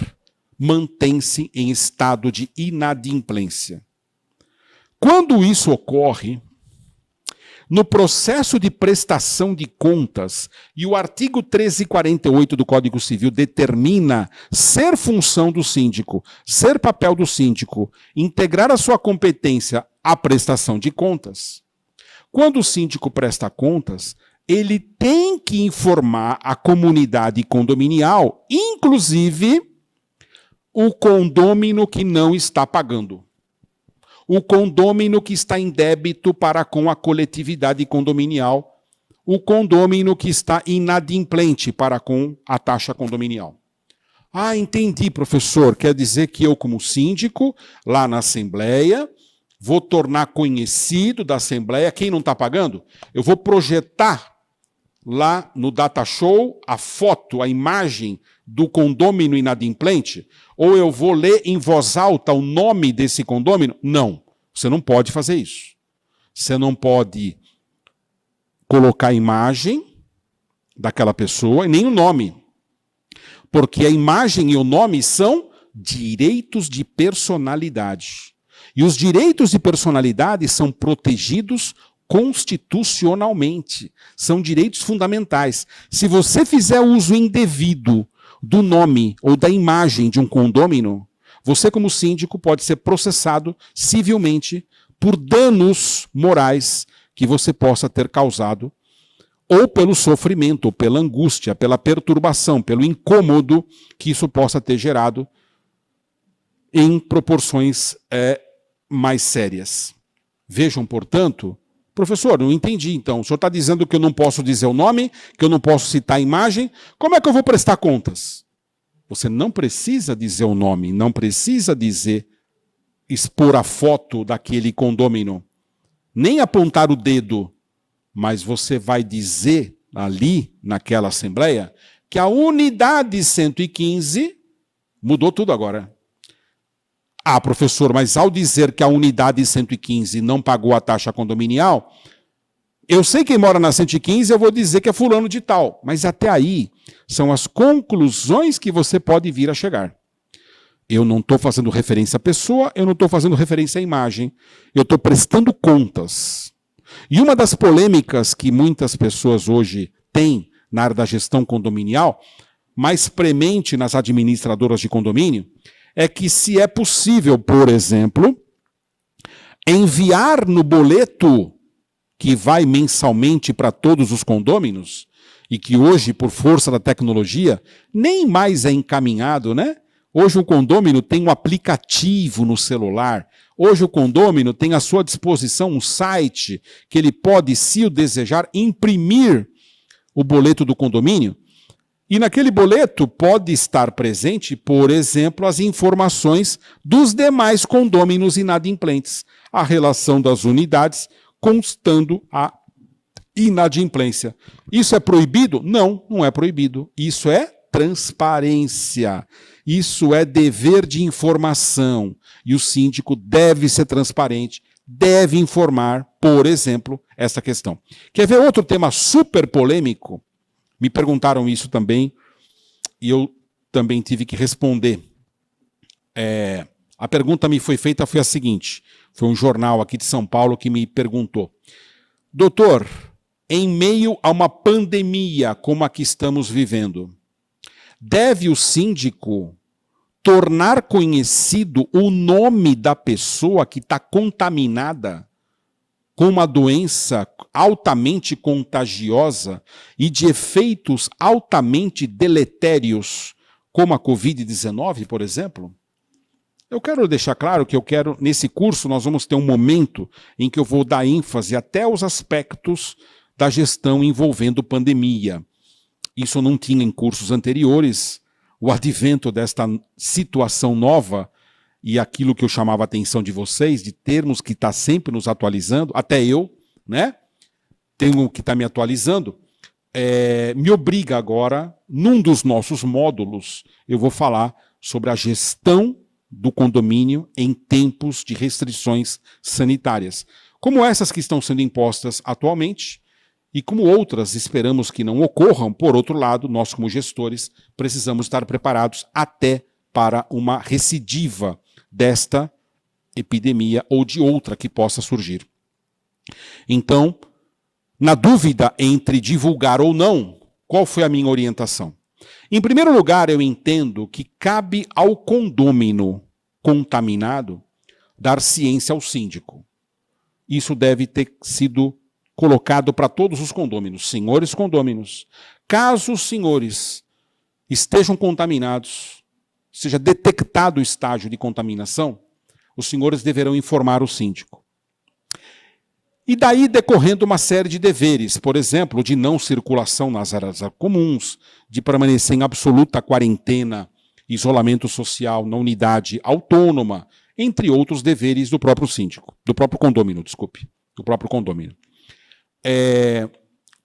A: mantêm-se em estado de inadimplência. Quando isso ocorre, no processo de prestação de contas, e o artigo 1348 do Código Civil determina ser função do síndico, ser papel do síndico, integrar a sua competência à prestação de contas. Quando o síndico presta contas, ele tem que informar a comunidade condominial, inclusive o condômino que não está pagando. O condômino que está em débito para com a coletividade condominial, o condômino que está inadimplente para com a taxa condominial. Ah, entendi, professor. Quer dizer que eu, como síndico, lá na Assembleia, vou tornar conhecido da Assembleia quem não está pagando? Eu vou projetar lá no Data Show a foto, a imagem do condômino inadimplente? Ou eu vou ler em voz alta o nome desse condômino? Não, você não pode fazer isso. Você não pode colocar a imagem daquela pessoa e nem o nome. Porque a imagem e o nome são direitos de personalidade. E os direitos de personalidade são protegidos constitucionalmente. São direitos fundamentais. Se você fizer uso indevido do nome ou da imagem de um condômino, você, como síndico, pode ser processado civilmente por danos morais que você possa ter causado, ou pelo sofrimento, ou pela angústia, pela perturbação, pelo incômodo que isso possa ter gerado em proporções mais sérias. Vejam, portanto, professor, não entendi então. O senhor está dizendo que eu não posso dizer o nome, que eu não posso citar a imagem. Como é que eu vou prestar contas? Você não precisa dizer o nome, não precisa expor a foto daquele condômino, nem apontar o dedo, mas você vai dizer ali, naquela assembleia, que a unidade 115 mudou tudo agora. Ah, professor, mas ao dizer que a unidade 115 não pagou a taxa condominial, eu sei quem mora na 115, eu vou dizer que é fulano de tal. Mas até aí são as conclusões que você pode vir a chegar. Eu não estou fazendo referência à pessoa, eu não estou fazendo referência à imagem, eu estou prestando contas. E uma das polêmicas que muitas pessoas hoje têm na área da gestão condominial, mais premente nas administradoras de condomínio, é que se é possível, por exemplo, enviar no boleto que vai mensalmente para todos os condôminos, e que hoje, por força da tecnologia, nem mais é encaminhado, né? Hoje o condômino tem um aplicativo no celular, hoje o condômino tem à sua disposição um site que ele pode, se o desejar, imprimir o boleto do condomínio. E naquele boleto pode estar presente, por exemplo, as informações dos demais condôminos inadimplentes, a relação das unidades, constando a inadimplência. Isso é proibido? Não, não é proibido. Isso é transparência. Isso é dever de informação. E o síndico deve ser transparente, deve informar, por exemplo, essa questão. Quer ver outro tema super polêmico? Me perguntaram isso também, e eu também tive que responder. A pergunta me foi feita foi a seguinte, foi um jornal aqui de São Paulo que me perguntou: doutor, em meio a uma pandemia como a que estamos vivendo, deve o síndico tornar conhecido o nome da pessoa que está contaminada com uma doença altamente contagiosa e de efeitos altamente deletérios, como a Covid-19, por exemplo? Eu quero deixar claro que nesse curso, nós vamos ter um momento em que eu vou dar ênfase até aos aspectos da gestão envolvendo pandemia. Isso não tinha em cursos anteriores. O advento desta situação nova e aquilo que eu chamava a atenção de vocês, de termos que estar sempre nos atualizando, até eu, né? Tenho que estar me atualizando, me obriga agora, num dos nossos módulos, eu vou falar sobre a gestão do condomínio em tempos de restrições sanitárias, como essas que estão sendo impostas atualmente, e como outras esperamos que não ocorram. Por outro lado, nós como gestores precisamos estar preparados até para uma recidiva desta epidemia ou de outra que possa surgir. Então, na dúvida entre divulgar ou não, qual foi a minha orientação? Em primeiro lugar, eu entendo que cabe ao condômino contaminado dar ciência ao síndico. Isso deve ter sido colocado para todos os condôminos. Senhores condôminos, caso os senhores estejam contaminados, seja detectado o estágio de contaminação, os senhores deverão informar o síndico. E daí decorrendo uma série de deveres, por exemplo, de não circulação nas áreas comuns, de permanecer em absoluta quarentena, isolamento social na unidade autônoma, entre outros deveres do próprio síndico, do próprio condômino, do próprio condômino.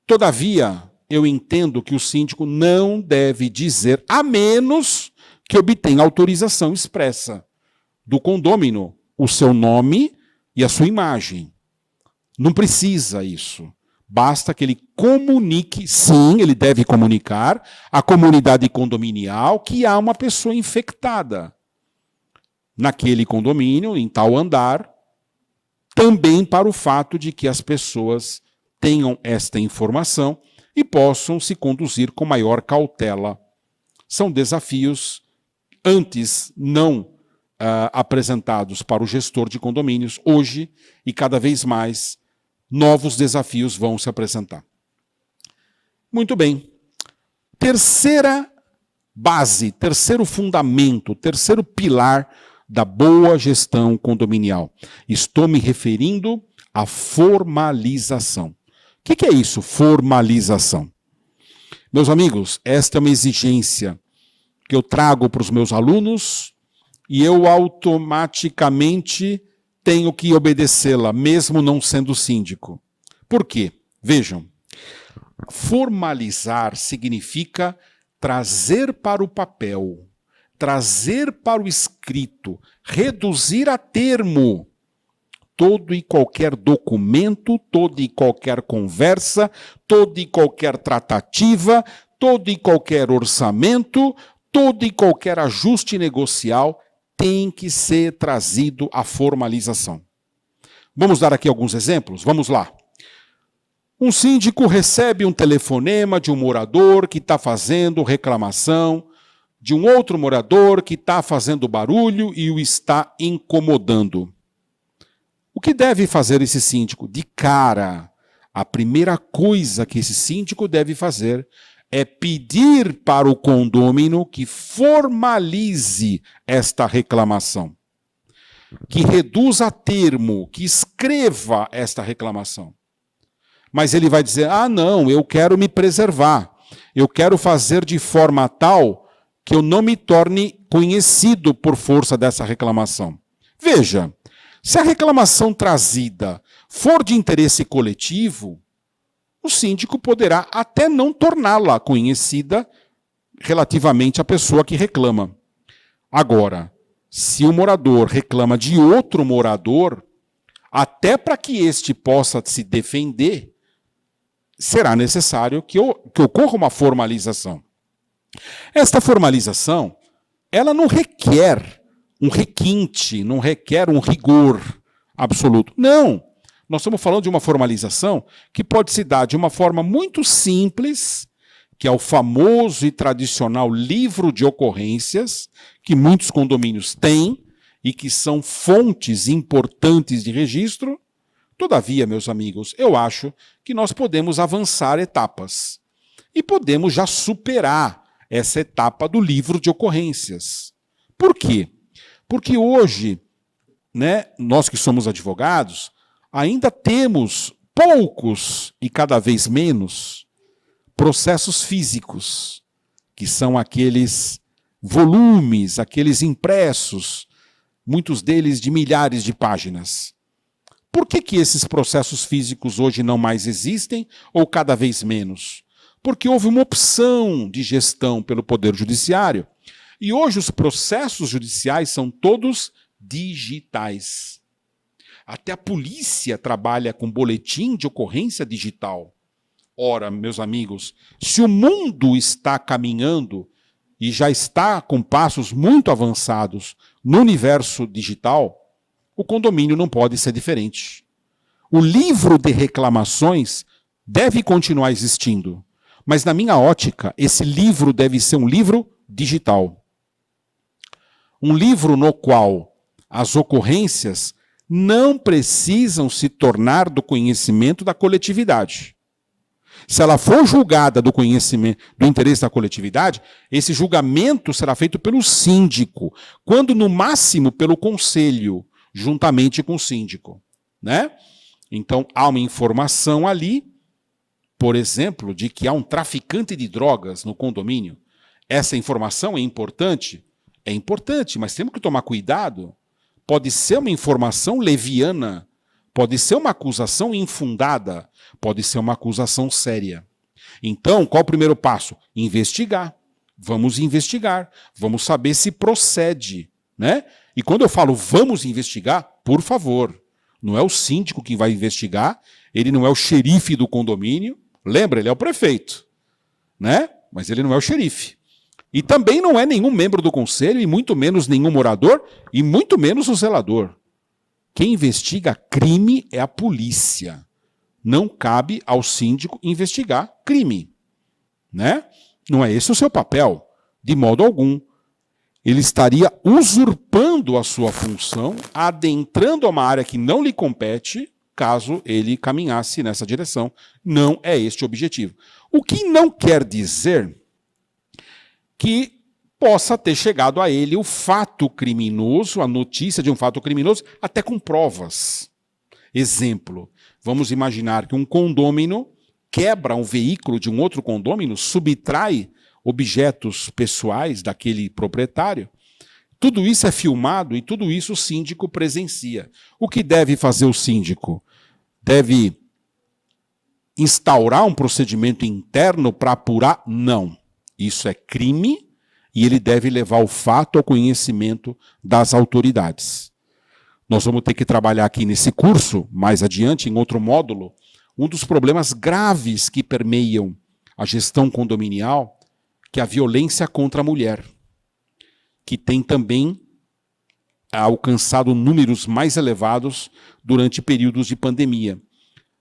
A: Todavia, eu entendo que o síndico não deve dizer, a menos que obtenha autorização expressa do condômino, o seu nome e a sua imagem. Não precisa isso. Basta que ele comunique, sim, ele deve comunicar à comunidade condominial que há uma pessoa infectada naquele condomínio, em tal andar, também para o fato de que as pessoas tenham esta informação e possam se conduzir com maior cautela. São desafios antes não apresentados para o gestor de condomínios, hoje e cada vez mais novos desafios vão se apresentar. Muito bem. Terceira base, terceiro fundamento, terceiro pilar da boa gestão condominial. Estou me referindo à formalização. O que é isso, formalização? Meus amigos, esta é uma exigência que eu trago para os meus alunos e eu automaticamente tenho que obedecê-la, mesmo não sendo síndico. Por quê? Vejam, formalizar significa trazer para o papel, trazer para o escrito, reduzir a termo todo e qualquer documento, toda e qualquer conversa, toda e qualquer tratativa, todo e qualquer orçamento, todo e qualquer ajuste negocial tem que ser trazido à formalização. Vamos dar aqui alguns exemplos? Vamos lá. Um síndico recebe um telefonema de um morador que está fazendo reclamação, de um outro morador que está fazendo barulho e o está incomodando. O que deve fazer esse síndico? De cara, a primeira coisa que esse síndico deve fazer é pedir para o condômino que formalize esta reclamação, que reduza a termo, que escreva esta reclamação. Mas ele vai dizer, não, eu quero me preservar. eu quero fazer de forma tal que eu não me torne conhecido por força dessa reclamação. Veja, se a reclamação trazida for de interesse coletivo, o síndico poderá até não torná-la conhecida relativamente à pessoa que reclama. Agora, se o morador reclama de outro morador, até para que este possa se defender, será necessário que ocorra uma formalização. Esta formalização, ela não requer um requinte, não requer um rigor absoluto. Não! Nós estamos falando de uma formalização que pode se dar de uma forma muito simples, que é o famoso e tradicional livro de ocorrências, que muitos condomínios têm e que são fontes importantes de registro. Todavia, meus amigos, eu acho que nós podemos avançar etapas e podemos já superar essa etapa do livro de ocorrências. Por quê? Porque hoje, nós que somos advogados, ainda temos poucos e cada vez menos processos físicos, que são aqueles volumes, aqueles impressos, muitos deles de milhares de páginas. Por que esses processos físicos hoje não mais existem ou cada vez menos? Porque houve uma opção de gestão pelo Poder Judiciário e hoje os processos judiciais são todos digitais. Até a polícia trabalha com boletim de ocorrência digital. Ora, meus amigos, se o mundo está caminhando e já está com passos muito avançados no universo digital, o condomínio não pode ser diferente. O livro de reclamações deve continuar existindo, mas na minha ótica, esse livro deve ser um livro digital. Um livro no qual as ocorrências não precisam se tornar do conhecimento da coletividade. Se ela for julgada do conhecimento, do interesse da coletividade, esse julgamento será feito pelo síndico, quando no máximo pelo conselho, juntamente com o síndico, Então há uma informação ali, por exemplo, de que há um traficante de drogas no condomínio. Essa informação é importante? É importante, mas temos que tomar cuidado. Pode ser uma informação leviana, pode ser uma acusação infundada, pode ser uma acusação séria. Então, qual o primeiro passo? Investigar. Vamos investigar, vamos saber se procede, E quando eu falo vamos investigar, por favor, não é o síndico que vai investigar, ele não é o xerife do condomínio, lembra, ele é o prefeito, Mas ele não é o xerife. E também não é nenhum membro do conselho, e muito menos nenhum morador, e muito menos o zelador. Quem investiga crime é a polícia. Não cabe ao síndico investigar crime. Não é esse o seu papel, de modo algum. Ele estaria usurpando a sua função, adentrando a uma área que não lhe compete, caso ele caminhasse nessa direção. Não é este o objetivo. O que não quer dizer que possa ter chegado a ele o fato criminoso, a notícia de um fato criminoso, até com provas. Exemplo, vamos imaginar que um condômino quebra um veículo de um outro condômino, subtrai objetos pessoais daquele proprietário. Tudo isso é filmado e tudo isso o síndico presencia. O que deve fazer o síndico? Deve instaurar um procedimento interno para apurar? Não. Isso é crime e ele deve levar o fato ao conhecimento das autoridades. Nós vamos ter que trabalhar aqui nesse curso, mais adiante, em outro módulo, um dos problemas graves que permeiam a gestão condominial, que é a violência contra a mulher, que tem também alcançado números mais elevados durante períodos de pandemia.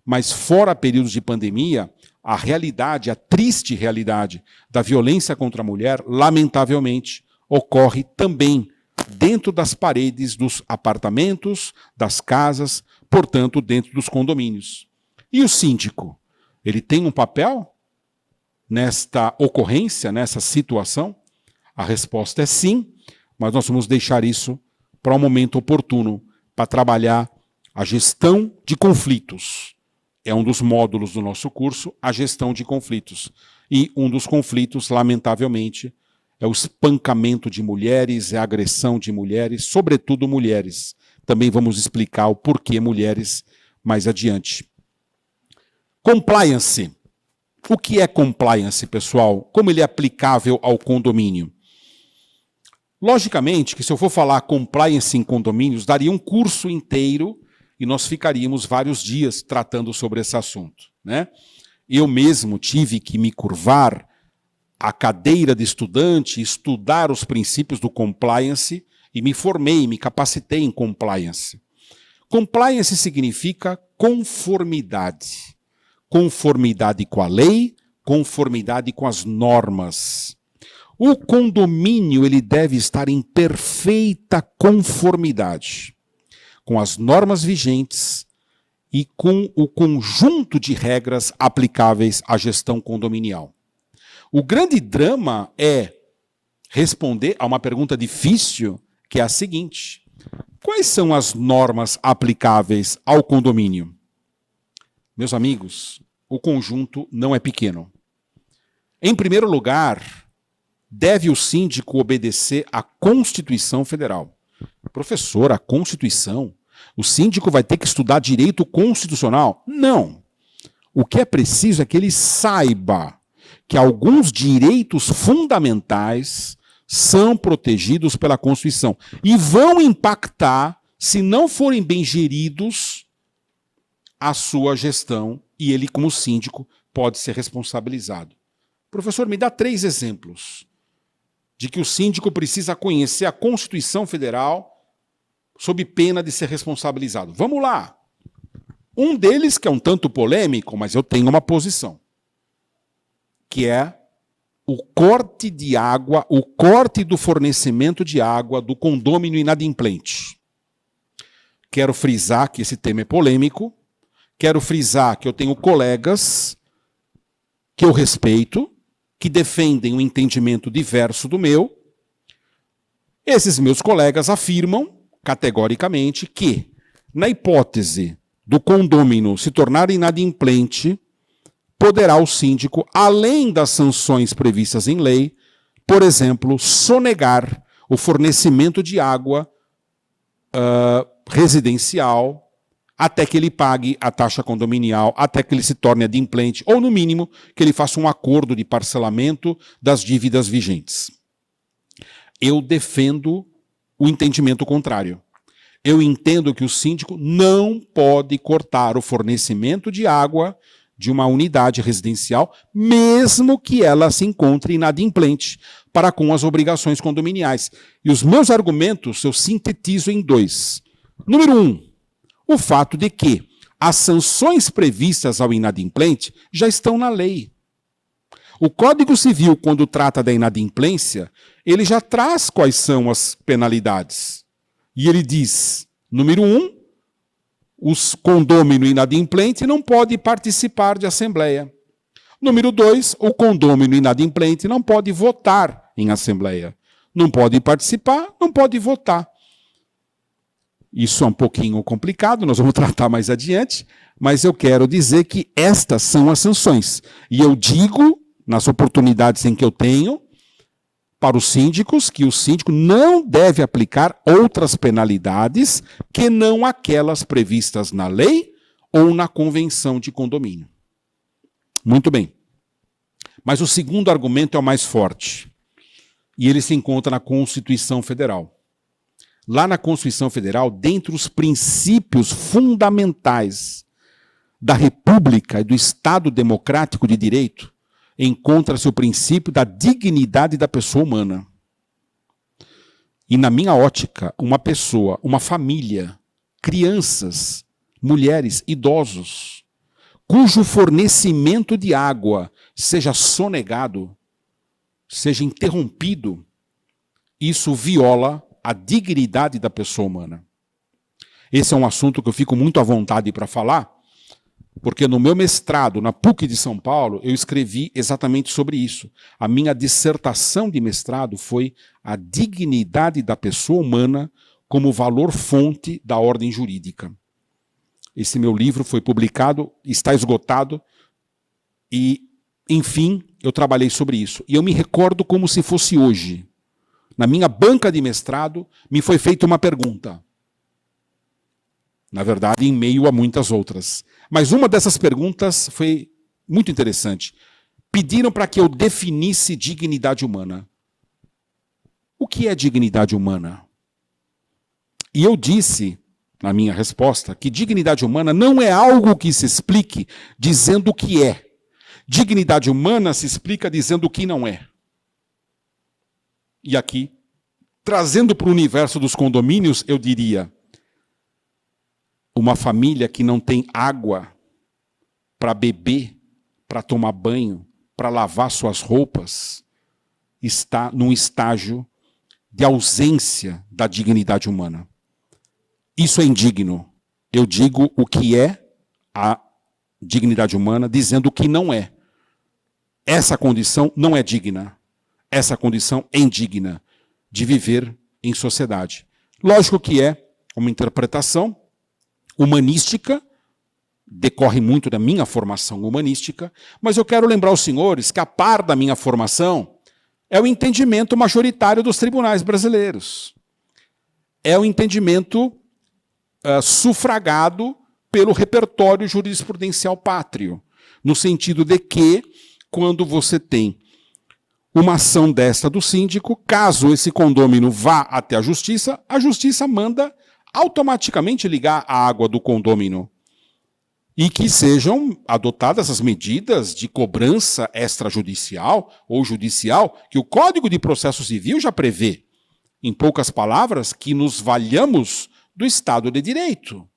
A: Mas fora períodos de pandemia, a realidade, a triste realidade da violência contra a mulher, lamentavelmente, ocorre também dentro das paredes dos apartamentos, das casas, portanto, dentro dos condomínios. E o síndico? Ele tem um papel nesta ocorrência, nessa situação? A resposta é sim, mas nós vamos deixar isso para um momento oportuno, para trabalhar a gestão de conflitos. É um dos módulos do nosso curso, a gestão de conflitos. E um dos conflitos, lamentavelmente, é o espancamento de mulheres, é a agressão de mulheres, sobretudo mulheres. Também vamos explicar o porquê mulheres mais adiante. Compliance. O que é compliance, pessoal? Como ele é aplicável ao condomínio? Logicamente que se eu for falar compliance em condomínios, daria um curso inteiro e nós ficaríamos vários dias tratando sobre esse assunto, né? Eu mesmo tive que me curvar à cadeira de estudante, estudar os princípios do compliance e me formei, me capacitei em compliance. Compliance significa conformidade. Conformidade com a lei, conformidade com as normas. O condomínio ele deve estar em perfeita conformidade com as normas vigentes e com o conjunto de regras aplicáveis à gestão condominial. O grande drama é responder a uma pergunta difícil, que é a seguinte: quais são as normas aplicáveis ao condomínio? Meus amigos, o conjunto não é pequeno. Em primeiro lugar, deve o síndico obedecer à Constituição Federal. Professor, a Constituição? O síndico vai ter que estudar direito constitucional? Não. O que é preciso é que ele saiba que alguns direitos fundamentais são protegidos pela Constituição e vão impactar, se não forem bem geridos, a sua gestão, e ele, como síndico, pode ser responsabilizado. Professor, me dá 3 exemplos de que o síndico precisa conhecer a Constituição Federal sob pena de ser responsabilizado. Vamos lá. Um deles, que é um tanto polêmico, mas eu tenho uma posição, que é o corte de água, o corte do fornecimento de água do condômino inadimplente. Quero frisar que esse tema é polêmico, quero frisar que eu tenho colegas que eu respeito, que defendem um entendimento diverso do meu. Esses meus colegas afirmam, categoricamente, que, na hipótese do condômino se tornar inadimplente, poderá o síndico, além das sanções previstas em lei, por exemplo, sonegar o fornecimento de água residencial até que ele pague a taxa condominial, até que ele se torne adimplente, ou, no mínimo, que ele faça um acordo de parcelamento das dívidas vigentes. Eu defendo o entendimento contrário. Eu entendo que o síndico não pode cortar o fornecimento de água de uma unidade residencial, mesmo que ela se encontre inadimplente, para com as obrigações condominiais. E os meus argumentos eu sintetizo em 2. Número 1, o fato de que as sanções previstas ao inadimplente já estão na lei. O Código Civil, quando trata da inadimplência, ele já traz quais são as penalidades. E ele diz, número 1, os condômino inadimplente não pode participar de assembleia. Número 2, o condômino inadimplente não pode votar em assembleia. Não pode participar, não pode votar. Isso é um pouquinho complicado, nós vamos tratar mais adiante, mas eu quero dizer que estas são as sanções. E eu digo, nas oportunidades em que eu tenho, para os síndicos, que o síndico não deve aplicar outras penalidades que não aquelas previstas na lei ou na convenção de condomínio. Muito bem. Mas o segundo argumento é o mais forte. E ele se encontra na Constituição Federal. Lá na Constituição Federal, dentre os princípios fundamentais da República e do Estado Democrático de Direito, encontra-se o princípio da dignidade da pessoa humana. E, na minha ótica, uma pessoa, uma família, crianças, mulheres, idosos, cujo fornecimento de água seja sonegado, seja interrompido, isso viola a dignidade da pessoa humana. Esse é um assunto que eu fico muito à vontade para falar, porque no meu mestrado, na PUC de São Paulo, eu escrevi exatamente sobre isso. A minha dissertação de mestrado foi a dignidade da pessoa humana como valor-fonte da ordem jurídica. Esse meu livro foi publicado, está esgotado, e enfim, eu trabalhei sobre isso. E eu me recordo como se fosse hoje. Na minha banca de mestrado, me foi feita uma pergunta. Na verdade, em meio a muitas outras. Mas uma dessas perguntas foi muito interessante. Pediram para que eu definisse dignidade humana. O que é dignidade humana? E eu disse, na minha resposta, que dignidade humana não é algo que se explique dizendo o que é. Dignidade humana se explica dizendo o que não é. E aqui, trazendo para o universo dos condomínios, eu diria: uma família que não tem água para beber, para tomar banho, para lavar suas roupas, está num estágio de ausência da dignidade humana. Isso é indigno. Eu digo o que é a dignidade humana, dizendo o que não é. Essa condição não é digna. Essa condição é indigna de viver em sociedade. Lógico que é uma interpretação humanística, decorre muito da minha formação humanística, mas eu quero lembrar aos senhores que, a par da minha formação, é o entendimento majoritário dos tribunais brasileiros. É o entendimento sufragado pelo repertório jurisprudencial pátrio, no sentido de que, quando você tem uma ação desta do síndico, caso esse condômino vá até a justiça manda automaticamente ligar a água do condômino e que sejam adotadas as medidas de cobrança extrajudicial ou judicial que o Código de Processo Civil já prevê. Em poucas palavras, que nos valhamos do Estado de Direito.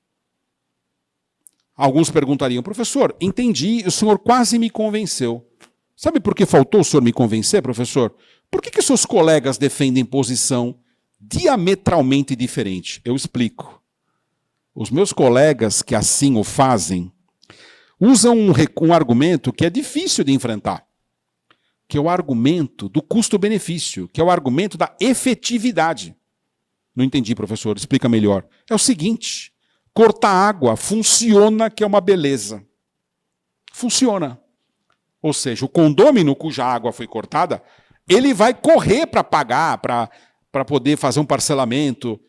A: Alguns perguntariam: professor, entendi, o senhor quase me convenceu. Sabe por que faltou o senhor me convencer, professor? Por que seus colegas defendem posição diametralmente diferente? Eu explico. Os meus colegas que assim o fazem usam um argumento que é difícil de enfrentar, que é o argumento do custo-benefício, que é o argumento da efetividade. Não entendi, professor, explica melhor. É o seguinte: cortar água funciona, que é uma beleza. Funciona. Ou seja, o condômino cuja água foi cortada, ele vai correr para pagar, para poder fazer um parcelamento.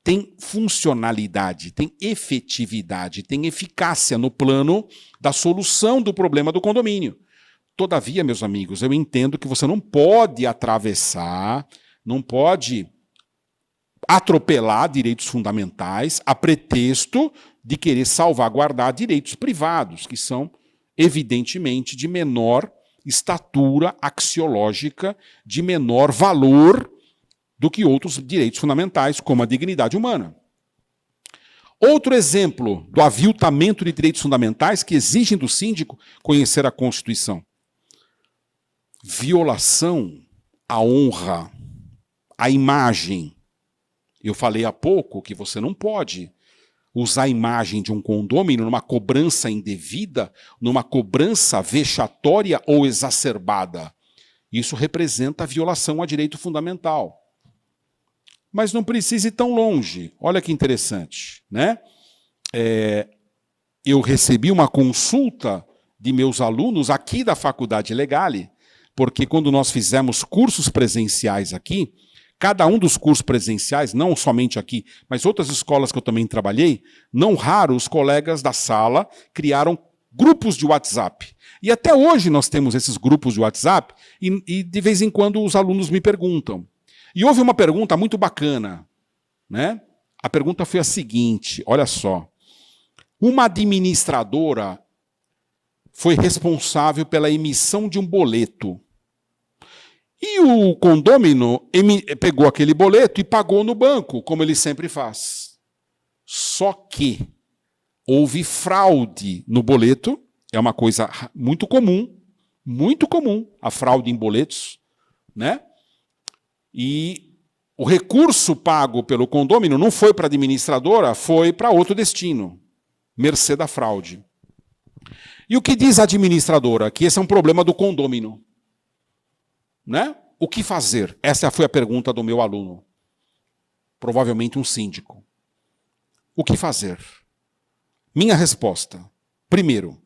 A: Tem funcionalidade, tem efetividade, tem eficácia no plano da solução do problema do condomínio. Todavia, meus amigos, eu entendo que você não pode atravessar, não pode atropelar direitos fundamentais a pretexto de querer salvaguardar direitos privados, que são, evidentemente, de menor estatura axiológica, de menor valor do que outros direitos fundamentais, como a dignidade humana. Outro exemplo do aviltamento de direitos fundamentais que exigem do síndico conhecer a Constituição. Violação à honra, à imagem. Eu falei há pouco que você não pode usar a imagem de um condômino numa cobrança indevida, numa cobrança vexatória ou exacerbada. Isso representa a violação a direito fundamental. Mas não precisa ir tão longe. Olha que interessante, né? Eu recebi uma consulta de meus alunos aqui da Faculdade Legale, porque quando nós fizemos cursos presenciais aqui, cada um dos cursos presenciais, não somente aqui, mas outras escolas que eu também trabalhei, não raro os colegas da sala criaram grupos de WhatsApp. E até hoje nós temos esses grupos de WhatsApp e de vez em quando os alunos me perguntam. E houve uma pergunta muito bacana, né? A pergunta foi a seguinte, olha só. Uma administradora foi responsável pela emissão de um boleto. E o condômino pegou aquele boleto e pagou no banco, como ele sempre faz. Só que houve fraude no boleto, é uma coisa muito comum a fraude em boletos, né? E o recurso pago pelo condômino não foi para a administradora, foi para outro destino, mercê da fraude. E o que diz a administradora? Que esse é um problema do condômino. Né? O que fazer? Essa foi a pergunta do meu aluno. Provavelmente um síndico. O que fazer? Minha resposta. Primeiro,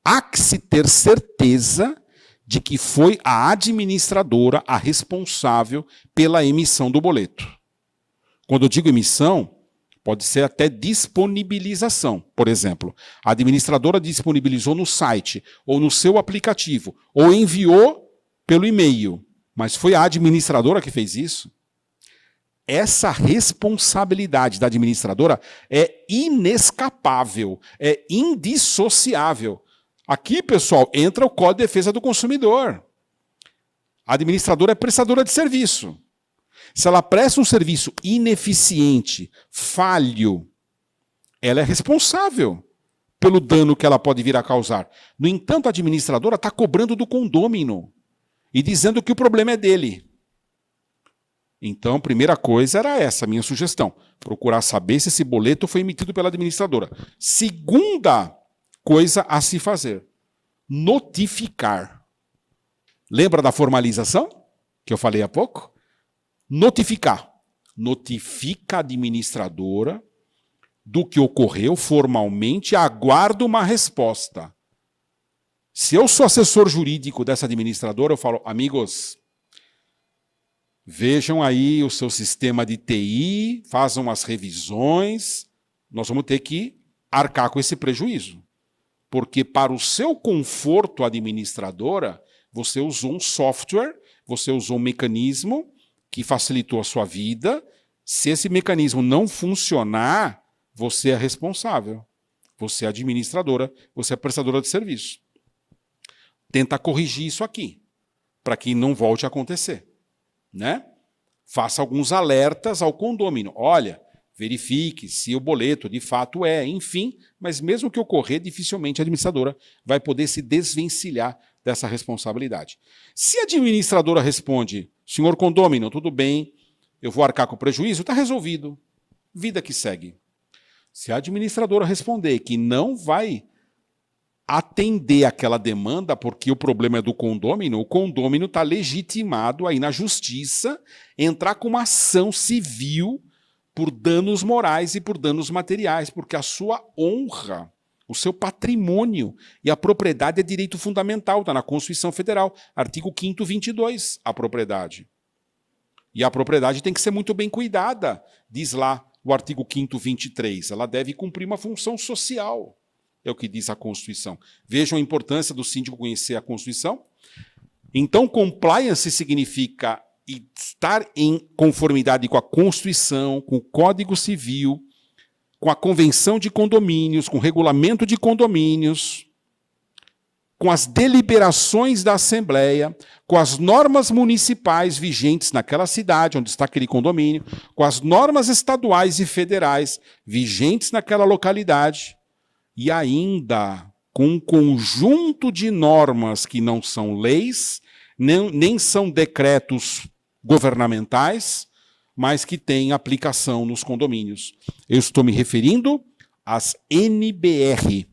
A: há que se ter certeza de que foi a administradora a responsável pela emissão do boleto. Quando eu digo emissão, pode ser até disponibilização. Por exemplo, a administradora disponibilizou no site, ou no seu aplicativo, ou enviou pelo e-mail. Mas foi a administradora que fez isso? Essa responsabilidade da administradora é inescapável, é indissociável. Aqui, pessoal, entra o Código de Defesa do Consumidor. A administradora é prestadora de serviço. Se ela presta um serviço ineficiente, falho, ela é responsável pelo dano que ela pode vir a causar. No entanto, a administradora está cobrando do condômino e dizendo que o problema é dele. Então, primeira coisa era essa, minha sugestão. Procurar saber se esse boleto foi emitido pela administradora. Segunda coisa a se fazer: notificar. Lembra da formalização que eu falei há pouco? Notificar. Notifica a administradora do que ocorreu formalmente e aguarda uma resposta. Se eu sou assessor jurídico dessa administradora, eu falo: amigos, vejam aí o seu sistema de TI, façam as revisões, nós vamos ter que arcar com esse prejuízo. Porque para o seu conforto administradora, você usou um software, você usou um mecanismo que facilitou a sua vida. Se esse mecanismo não funcionar, você é responsável. Você é administradora, você é prestadora de serviço. Tenta corrigir isso aqui, para que não volte a acontecer. Né? Faça alguns alertas ao condômino. Olha, verifique se o boleto de fato é, enfim, mas mesmo que ocorrer, dificilmente a administradora vai poder se desvencilhar dessa responsabilidade. Se a administradora responde: senhor condômino, tudo bem, eu vou arcar com o prejuízo, está resolvido. Vida que segue. Se a administradora responder que não vai atender aquela demanda porque o problema é do condômino, o condômino está legitimado aí na justiça entrar com uma ação civil por danos morais e por danos materiais, porque a sua honra, o seu patrimônio e a propriedade é direito fundamental, está na Constituição Federal, artigo 5º, 22, a propriedade. E a propriedade tem que ser muito bem cuidada, diz lá o artigo 5º, 23, ela deve cumprir uma função social. É o que diz a Constituição. Vejam a importância do síndico conhecer a Constituição. Então, compliance significa estar em conformidade com a Constituição, com o Código Civil, com a Convenção de Condomínios, com o Regulamento de Condomínios, com as deliberações da Assembleia, com as normas municipais vigentes naquela cidade onde está aquele condomínio, com as normas estaduais e federais vigentes naquela localidade, e ainda com um conjunto de normas que não são leis, nem são decretos governamentais, mas que têm aplicação nos condomínios. Eu estou me referindo às NBR.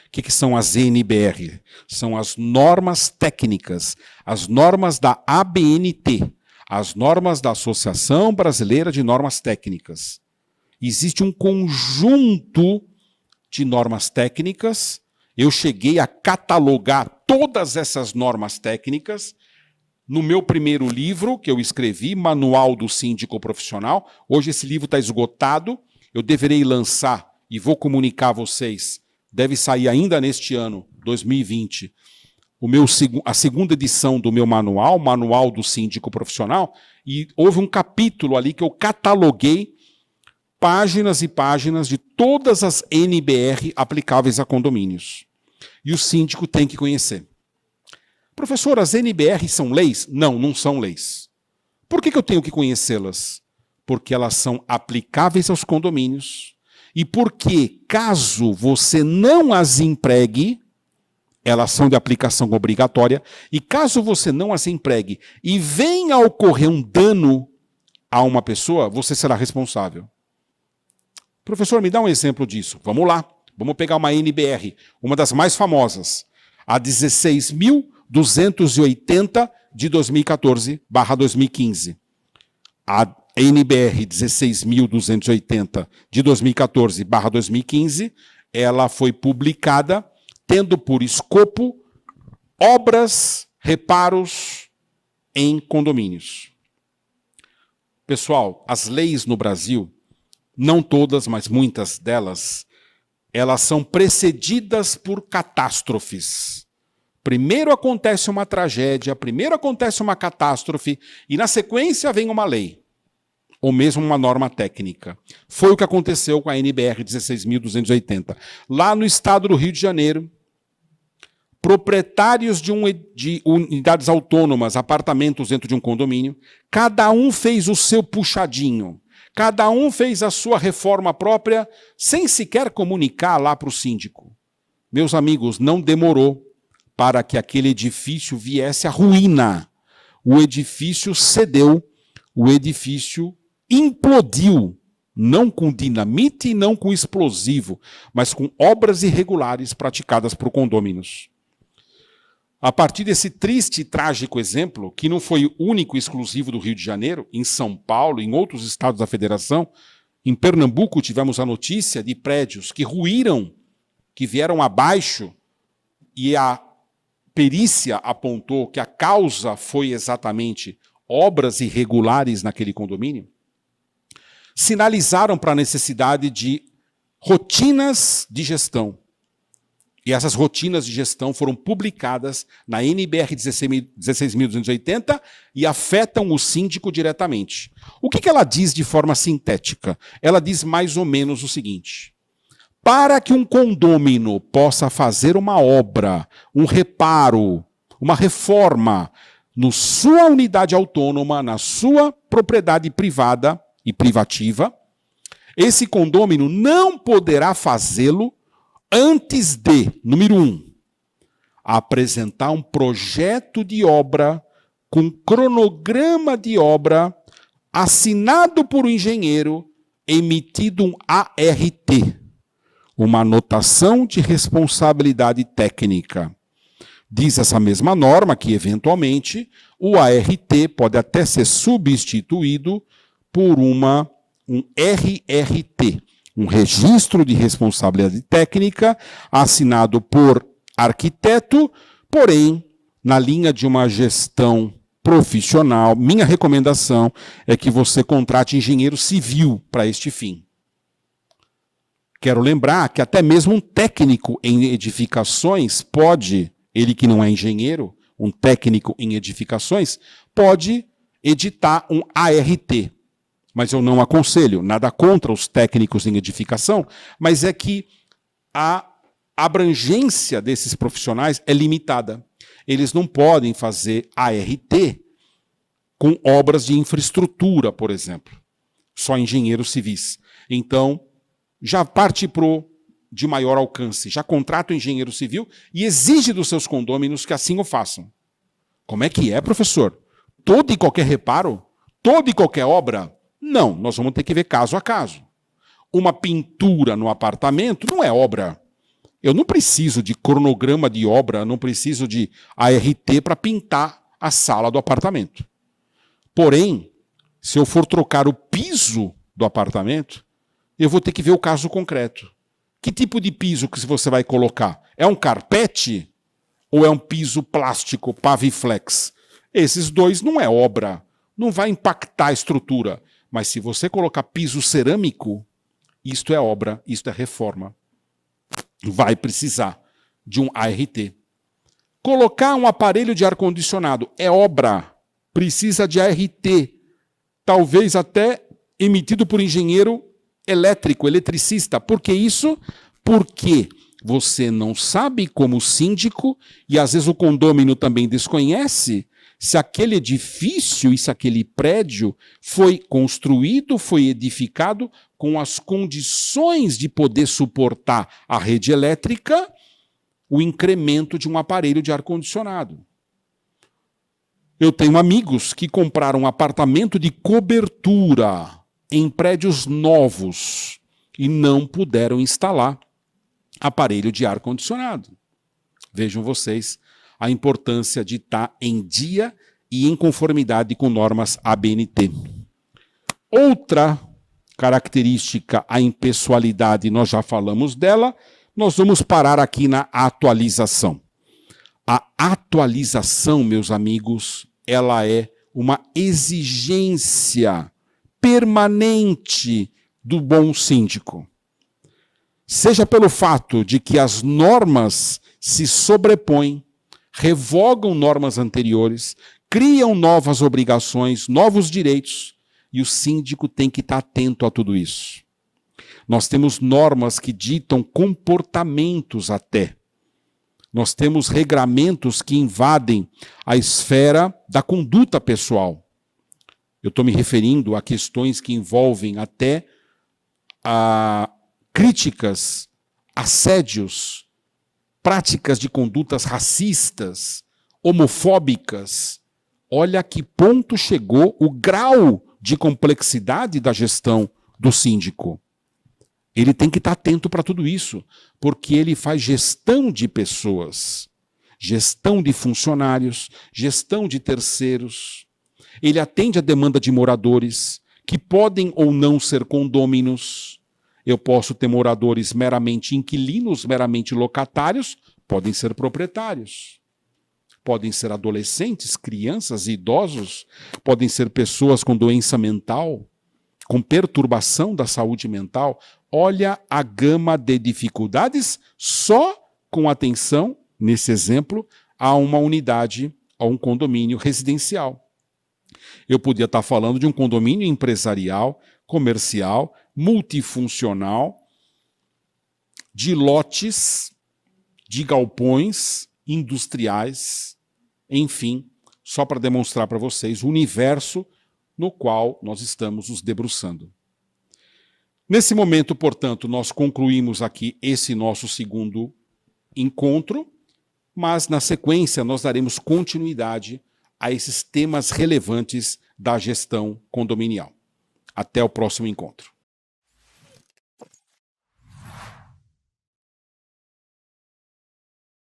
A: O que são as NBR? São as normas técnicas, as normas da ABNT, as normas da Associação Brasileira de Normas Técnicas. Existe um conjunto de normas técnicas. Eu cheguei a catalogar todas essas normas técnicas no meu primeiro livro, que eu escrevi, Manual do Síndico Profissional. Hoje esse livro está esgotado, eu deverei lançar, e vou comunicar a vocês, deve sair ainda neste ano, 2020, a segunda edição do meu manual, Manual do Síndico Profissional, e houve um capítulo ali que eu cataloguei páginas e páginas de todas as NBR aplicáveis a condomínios. E o síndico tem que conhecer. Professor, as NBR são leis? Não, não são leis. Por que eu tenho que conhecê-las? Porque elas são aplicáveis aos condomínios e porque, caso você não as empregue, elas são de aplicação obrigatória, e caso você não as empregue e venha a ocorrer um dano a uma pessoa, você será responsável. Professor, me dá um exemplo disso. Vamos lá. Vamos pegar uma NBR, uma das mais famosas, a 16.280 de 2014/2015. A NBR 16.280 de 2014/2015, ela foi publicada tendo por escopo obras, reparos em condomínios. Pessoal, as leis no Brasil, não todas, mas muitas delas, elas são precedidas por catástrofes. Primeiro acontece uma tragédia, primeiro acontece uma catástrofe, e na sequência vem uma lei, ou mesmo uma norma técnica. Foi o que aconteceu com a NBR 16.280. Lá no estado do Rio de Janeiro, proprietários de unidades autônomas, apartamentos dentro de um condomínio, cada um fez o seu puxadinho, cada um fez a sua reforma própria, sem sequer comunicar lá para o síndico. Meus amigos, não demorou para que aquele edifício viesse à ruína. O edifício cedeu, o edifício implodiu, não com dinamite e não com explosivo, mas com obras irregulares praticadas por condôminos. A partir desse triste e trágico exemplo, que não foi único e exclusivo do Rio de Janeiro, em São Paulo, em outros estados da federação, em Pernambuco tivemos a notícia de prédios que ruíram, que vieram abaixo, e a perícia apontou que a causa foi exatamente obras irregulares naquele condomínio, sinalizaram para a necessidade de rotinas de gestão. E essas rotinas de gestão foram publicadas na NBR 16.280 e afetam o síndico diretamente. O que ela diz de forma sintética? Ela diz mais ou menos o seguinte: para que um condômino possa fazer uma obra, um reparo, uma reforma na sua unidade autônoma, na sua propriedade privada e privativa, esse condômino não poderá fazê-lo antes de, número 1, apresentar um projeto de obra com cronograma de obra assinado por um engenheiro, emitido um ART, uma anotação de responsabilidade técnica. Diz essa mesma norma que, eventualmente, o ART pode até ser substituído por um RRT, um registro de responsabilidade técnica, assinado por arquiteto, porém, na linha de uma gestão profissional. Minha recomendação é que você contrate engenheiro civil para este fim. Quero lembrar que até mesmo um técnico em edificações pode, ele que não é engenheiro, um técnico em edificações, pode editar um ART. Mas eu não aconselho, nada contra os técnicos em edificação, mas é que a abrangência desses profissionais é limitada. Eles não podem fazer ART com obras de infraestrutura, por exemplo. Só engenheiros civis. Então, já parte de maior alcance, já contrata o engenheiro civil e exige dos seus condôminos que assim o façam. Como é que é, professor? Todo e qualquer reparo? Toda e qualquer obra? Não, nós vamos ter que ver caso a caso. Uma pintura no apartamento não é obra. Eu não preciso de cronograma de obra, não preciso de ART para pintar a sala do apartamento. Porém, se eu for trocar o piso do apartamento, eu vou ter que ver o caso concreto. Que tipo de piso que você vai colocar? É um carpete ou é um piso plástico, Paviflex? Esses dois não é obra, não vai impactar a estrutura. Mas se você colocar piso cerâmico, isto é obra, isto é reforma. Vai precisar de um ART. Colocar um aparelho de ar-condicionado é obra, precisa de ART, talvez até emitido por engenheiro elétrico, eletricista. Por que isso? Porque você não sabe como síndico, e às vezes o condômino também desconhece, se aquele edifício, se aquele prédio foi construído, foi edificado com as condições de poder suportar a rede elétrica, o incremento de um aparelho de ar-condicionado. Eu tenho amigos que compraram um apartamento de cobertura em prédios novos e não puderam instalar aparelho de ar-condicionado. Vejam vocês a importância de estar em dia e em conformidade com normas ABNT. Outra característica, a impessoalidade, nós já falamos dela, nós vamos parar aqui na atualização. A atualização, meus amigos, ela é uma exigência permanente do bom síndico. Seja pelo fato de que as normas se sobrepõem, revogam normas anteriores, criam novas obrigações, novos direitos, e o síndico tem que estar atento a tudo isso. Nós temos normas que ditam comportamentos até. Nós temos regramentos que invadem a esfera da conduta pessoal. Eu estou me referindo a questões que envolvem até críticas, assédios, práticas de condutas racistas, homofóbicas. Olha a que ponto chegou o grau de complexidade da gestão do síndico. Ele tem que estar atento para tudo isso, porque ele faz gestão de pessoas, gestão de funcionários, gestão de terceiros. Ele atende a demanda de moradores, que podem ou não ser condôminos. Eu posso ter moradores meramente inquilinos, meramente locatários, podem ser proprietários. Podem ser adolescentes, crianças, idosos, podem ser pessoas com doença mental, com perturbação da saúde mental. Olha a gama de dificuldades só com atenção, nesse exemplo, a uma unidade, a um condomínio residencial. Eu podia estar falando de um condomínio empresarial, comercial, multifuncional, de lotes, de galpões industriais, enfim, só para demonstrar para vocês o universo no qual nós estamos nos debruçando. Nesse momento, portanto, nós concluímos aqui esse nosso segundo encontro, mas na sequência nós daremos continuidade a esses temas relevantes da gestão condominial. Até o próximo encontro.